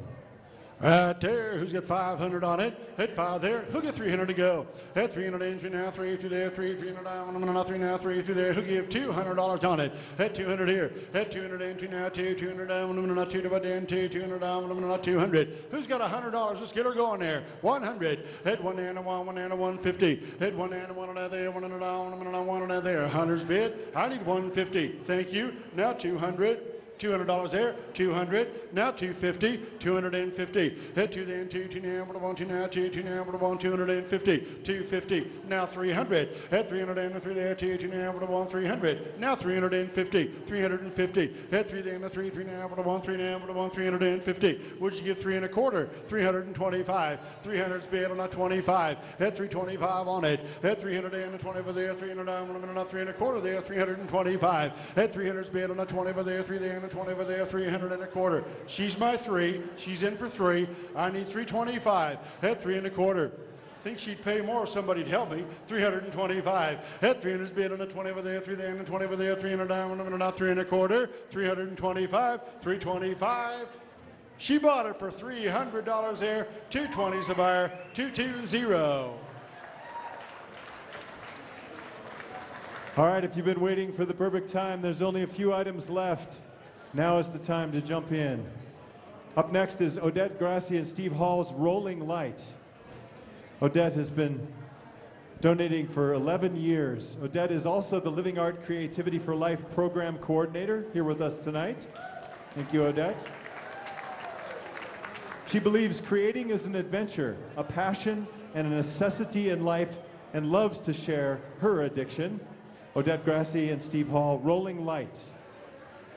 Right there, who's got 500 on it? Hit 5 there. Who get 300 to go? Hit 300 in, 3 now, 3 through there, 300 down, 3 now, 3 through there. Who give $200 on it? Hit 200 here. Hit 200 in, 2 now, 2, 200 down, not 2 to bed in, 2, 200 down, not 200. Who's got $100? Let's get her going there. 100. Hit 1 and a 1, 1 and a 150. Hit 1 and a 1 and a there, 1 and a down, 1 and a 1 and a there. 100's bid. I need 150. Thank you. Now 200. $200 there, 200, now 250, 250. Hit 2 then, 2, 2 now, 1, 2 now, 2, 2 now, 1, 250, 250, now 300. Hit 300 and 3 there, 2, 2 now, 1, 300. Now 350, 350. Hit 3 then, 3, 3 now, 1, 3 now, 1, 350. Would you give 3 1/4? 325. 300's bid on a 25. Hit 325 on it. Hit 300 and 20 over there, 300 down, 3 1/4 there, 325. Hit 300's bid on a 20 over there, 3 there. 20 over there, 300 1/4. She's my 3. She's in for 3. I need 325. Hit 3 1/4. think she'd pay more if somebody'd help me. 325. At 300's bid on the 20 over there, 3 there, and 20 over there, 300 down, 1 minute, 3 1/4, 325, 325. She bought it for $300 there. 220's the buyer, 220. All right, if you've been waiting for the perfect time, there's only a few items left. Now is the time to jump in. Up next is Odette Grassi and Steve Hall's Rolling Light. Odette has been donating for 11 years. Odette is also the Living Art Creativity for Life Program Coordinator here with us tonight. Thank you, Odette. She believes creating is an adventure, a passion, and a necessity in life, and loves to share her addiction. Odette Grassi and Steve Hall, Rolling Light.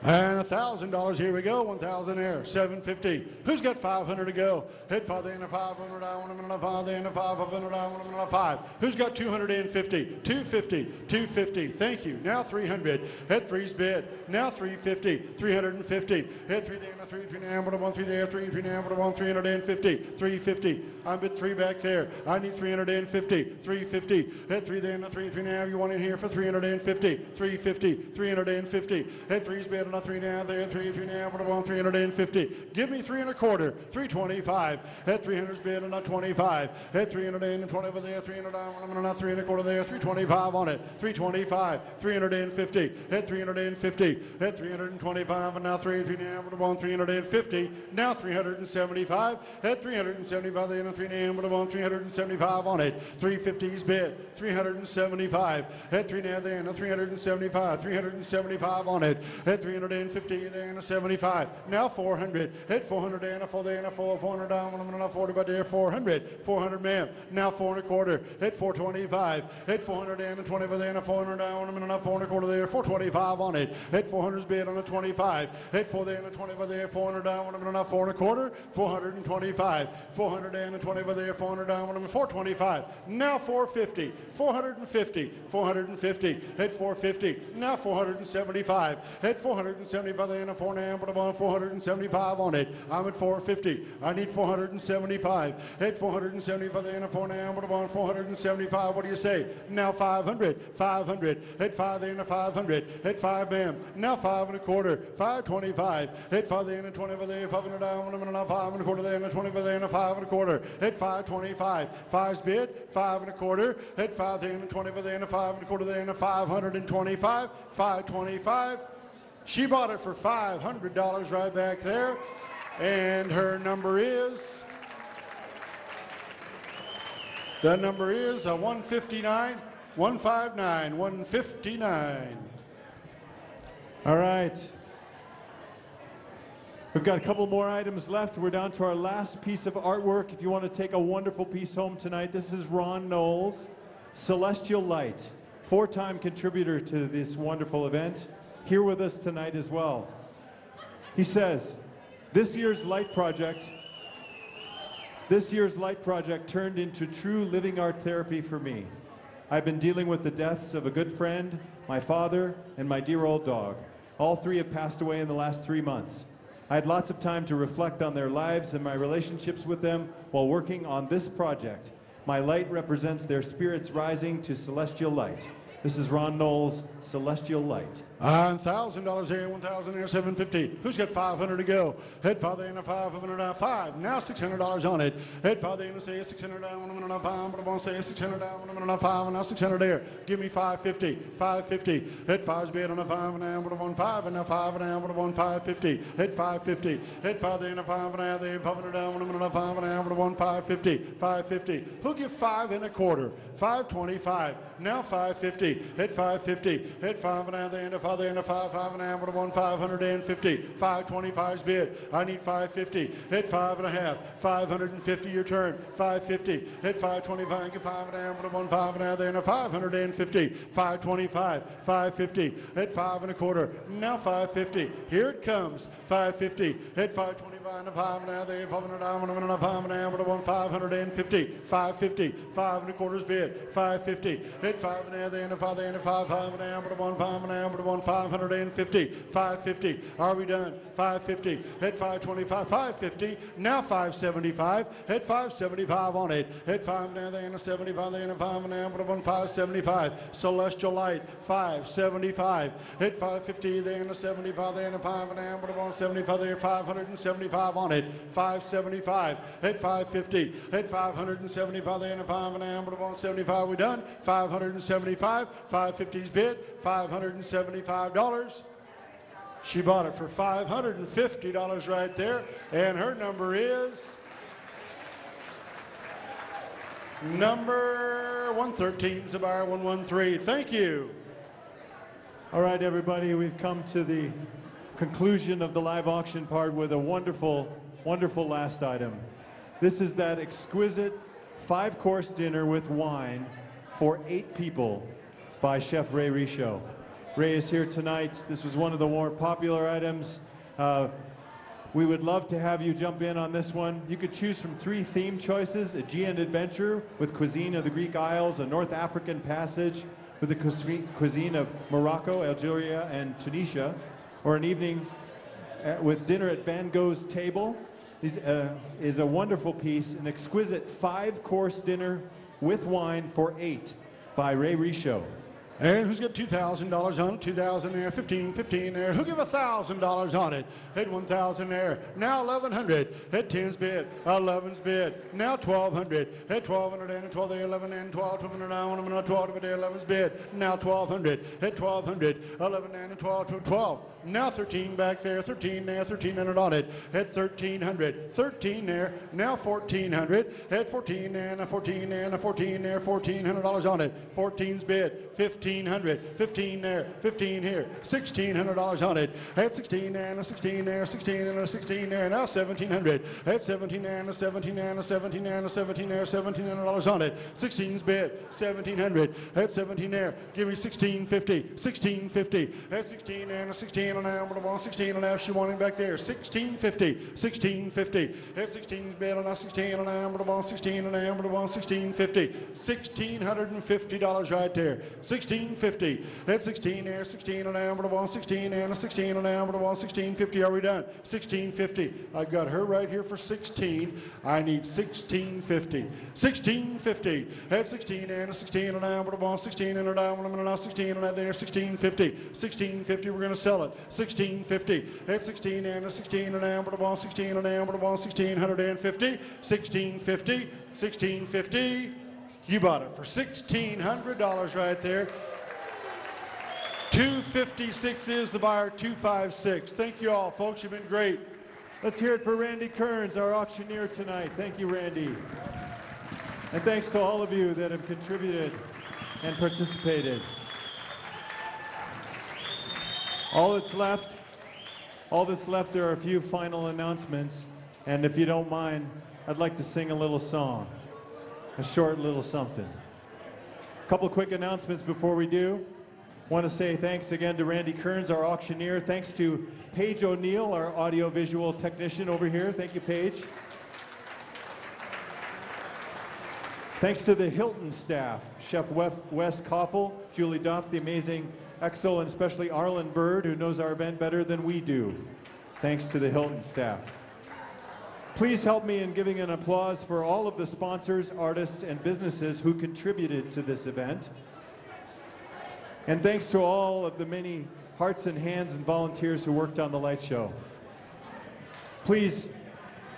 And $1,000, here we go, 1,000 there, 750. Who's got 500 to go? Hit 5 there and a 500 down, 1 minute, 5 there and a 500 down, 1 minute, 5. Who's got 250? 250, 250, thank you. Now 300, hit 3's bid. Now 350, 350. Hit 3 there and a 3, 3 now, 1, 3 there, 3, 3 now, 1, 350, 350. I'm bid 3 back there. I need 350, 350. Hit 3 there and a 3, 3 now. You want in here for 350, 350, 350. Hit 3's bid. On a 3 now, there, 3, 3 now, 1, 350. Give me 3 1/4, 325. At 300's bid on a 25. At 320 over there, 300 down, 1 minute, 3 1/4 there, 325 on it, 325, 350. At 350, at 325, and now 3, 3 now, 1, 350. Now 375. At 375, there, and 3 now, 1, 375 on it. 350's bid, 375. At 3 now, there, and 375, 375 on it. At 350 there and a 75. Now 400. Hit 400 there and a 4 there and a 4, 400 down, 1 minute, 40 by there, 400. 400 ma'am. Now 4 1/4. Hit 425. Hit 400 there and a 20 by there and a 400 down, 1 minute, 4 1/4 there, 425 on it. Hit 400's bid on a 25. Hit 4 there and a 20 by there, 400 down, 1 minute, 4 1/4, 425. 400 there and a 20 by there, 400 down, 1 minute, 425. Now 450. 450. 450. Hit 450. Now 475. Hit 475 there and a 4 now, but I'm 475 on it. I'm at 450. I need 475. Hit 475 there and a 4 now, but I'm 475. What do you say? Now 500. 500. Hit 5 there and a 500. Hit 5 bam. Now 5 1/4. 525. Hit 5 there and a 20 over there, 500 down, 1 minute, 5 1/4 there and a 20 over there and a 5 1/4. Hit 525. 5's bid. 5 1/4. Hit 5 there and a 20 over there and a 5 1/4 there and a 525. 525. She bought it for $500 right back there, and her number is, the number is a 159, 159, 159. All right. We've got a couple more items left. We're down to our last piece of artwork. If you want to take a wonderful piece home tonight, this is Ron Knowles, Celestial Light, 4-time contributor to this wonderful event, here with us tonight as well. He says, this year's light project turned into true living art therapy for me. I've been dealing with the deaths of a good friend, my father, and my dear old dog. All 3 have passed away in the last 3 months. I had lots of time to reflect on their lives and my relationships with them while working on this project. My light represents their spirits rising to celestial light. This is Ron Knowles, Celestial Light. $1,000 here, 1,000 here, 750. Who's got 500 to go? Head father in a 500 5. Now $600 on it. Head father in a say 600 down, 1 minute 5. But I want to say 600 down, 1 minute 5. And now 600 there. Give me 550. 550. Head 5's bid on a 5 and now, but I want 5 and now 5 and now, but I want 550. Head 550. Head father in a 5 and now, they 500 down, 1 minute 5 and now, but I want 550. 550. Who'll give 5 1/4? 525. Now 550. Hit 550. Hit 5 and now, they end a father in a 5, 5 and now, but I want 550. 525's bid. I need 550. Hit 5 1/2. 550 your turn. 550. Hit 525. Get 5 and now, but I want 5 and now, they end a 550. 525. 550. Hit 5 1/4. Now 550. Here it comes. 550. Hit 525. 525 and a 5 and a half, they 5 and a diamond and a 5 and a half, but a 1 550, 550, 5 and a quarters bid, 550, hit 5 and a half, they and a 5, they and a 5, 5 and a half, but a 1 5 and a half, but a 1 550, 550. Are we done? 550, hit 525, 550, now 575, hit 575 on it, hit 5 and a half, they and a 75, they and a 5 and a half, but a 1 575, celestial light, 575, hit 550, they and a 75, they and a 5 and a half, but a 175, they are 575 on it, 575, hit 550, hit 575, they and a 5 and a half, but a 175, we done, 575, 550's bid, $575. She bought it for $550 right there, and her number is number 113, Zabar 113. Thank you. All right, everybody, we've come to the conclusion of the live auction part with a wonderful, wonderful last item. This is that exquisite 5-course dinner with wine for 8 people by Chef Ray Richaud. Ray is here tonight. This was one of the more popular items. We would love to have you jump in on this one. You could choose from 3 theme choices: a Aegean adventure with cuisine of the Greek Isles, a North African passage with the cuisine of Morocco, Algeria, and Tunisia, or an evening with dinner at Van Gogh's table. This is a wonderful piece, an exquisite 5-course dinner with wine for 8 by Ray Richaud. And who's got $2,000 on it? 2,000 there, 15 there. Who give $1,000 on it? Hit 1,000 there. Now 1,100. Hit 10's bid. 11's bid. Now 1,200. Hit 1,200 and 12 there, 11 and 12. 1,200 down. 12 there, 11's bid. Now 1,200. Hit 1,200. 11 and 12. 12. Now 13 back there. 13 there. 1,300 on it. Hit 1,300. 13 there. Now 1,400. Hit 14 there. 14 there. 14 there. $1,400 on it. 14's bid. 1,500, 15 there, 15 here, $1,600 on it. At 16 there, and a 16 there, 16 and a 16 there, now 1,700. At 17 there, and a 17 there, and a 17 there, and a 17 there, $1,700 on it. 16's bid, 1,700. At 17 there, give me 1,650, 1,650. At 16 there, and a 16 and a half, 16 and a half, she wanting back there, 1,650, 1,650. At 16's bid, and a 16 and a half, 16 and a half, 1,650. $1,650 right there. 1,650. That's 16 there, 16 and a half, 16 and a 16 and a half, 1,650. Are we done? 1,650. I've got her right here for 16. I need 1,650. 1,650. That's 16 and a 16 and a half, 16 and a half, 16 and a half there, 1,650. 1,650. We're going to sell it. 1,650. That's 16 and a 16 and a half, 16 and a half, 1,650. 1,650. 1,650. You bought it for $1,600 right there. 256 is the buyer, 256. Thank you all, folks. You've been great. Let's hear it for Randy Kearns, our auctioneer tonight. Thank you, Randy. And thanks to all of you that have contributed and participated. All that's left are a few final announcements. And if you don't mind, I'd like to sing a little song. A short little something. A couple quick announcements before we do. Want to say thanks again to Randy Kearns, our auctioneer. Thanks to Paige O'Neill, our audiovisual technician over here. Thank you, Paige. Thanks to the Hilton staff, Chef Wes Koffel, Julie Duff, the amazing Exo, and especially Arlen Bird, who knows our event better than we do. Thanks to the Hilton staff. Please help me in giving an applause for all of the sponsors, artists, and businesses who contributed to this event. And thanks to all of the many hearts and hands and volunteers who worked on the light show. Please,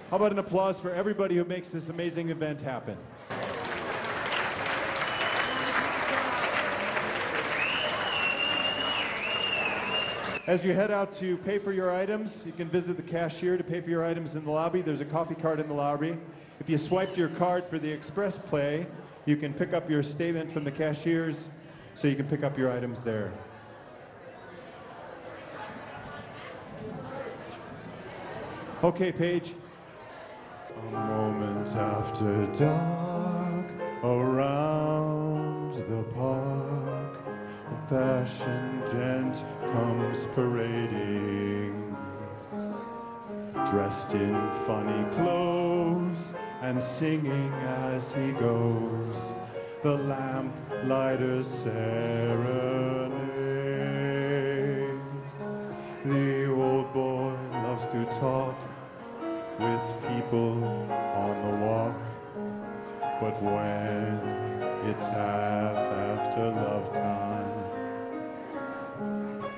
how about an applause for everybody who makes this amazing event happen? As you head out to pay for your items, you can visit the cashier to pay for your items in the lobby. There's a coffee cart in the lobby. If you swiped your card for the express play, you can pick up your statement from the cashiers so you can pick up your items there. Okay, Paige. A moment after dark, around the park, a fashion gent comes parading. dressed in funny clothes and singing as he goes the lamplighter's serenade. The old boy loves to talk with people on the walk, but when it's half after love time,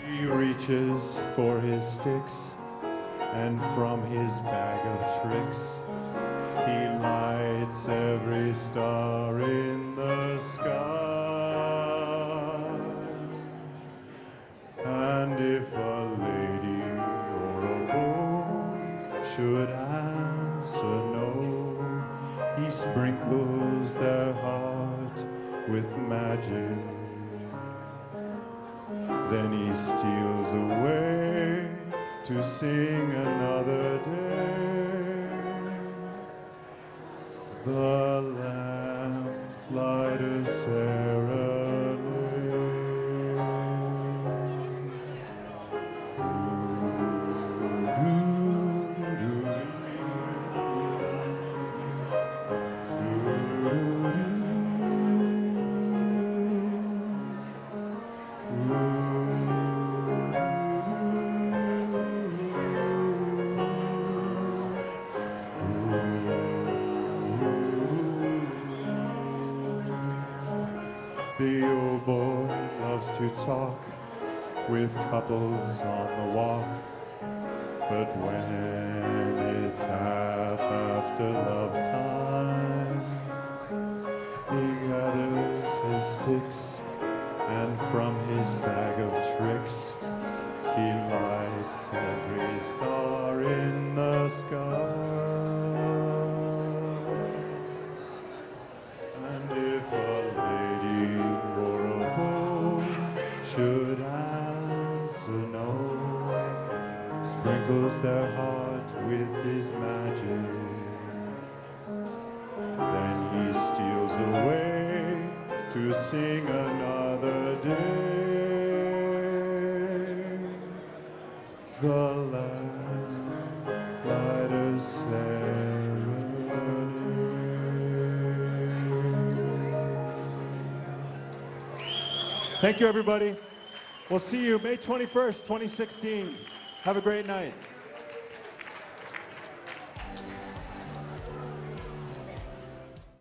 he reaches for his sticks, and from his bag of tricks he lights every star in the sky. And if a lady or a boy should answer no, he sprinkles their heart with magic. Then he steals away to sing another day. The lamplighter's serenade. The old boy loves to talk with couples on the walk, but when it's half after love time, he gathers his sticks, and from his bag of tricks he lights every star in the sky. And if a lady or a boy should answer no, sprinkles their heart with his magic. Then he steals away to sing another day. The lamplighter's serenade. Thank you, everybody. We'll see you May 21st, 2016. Have a great night.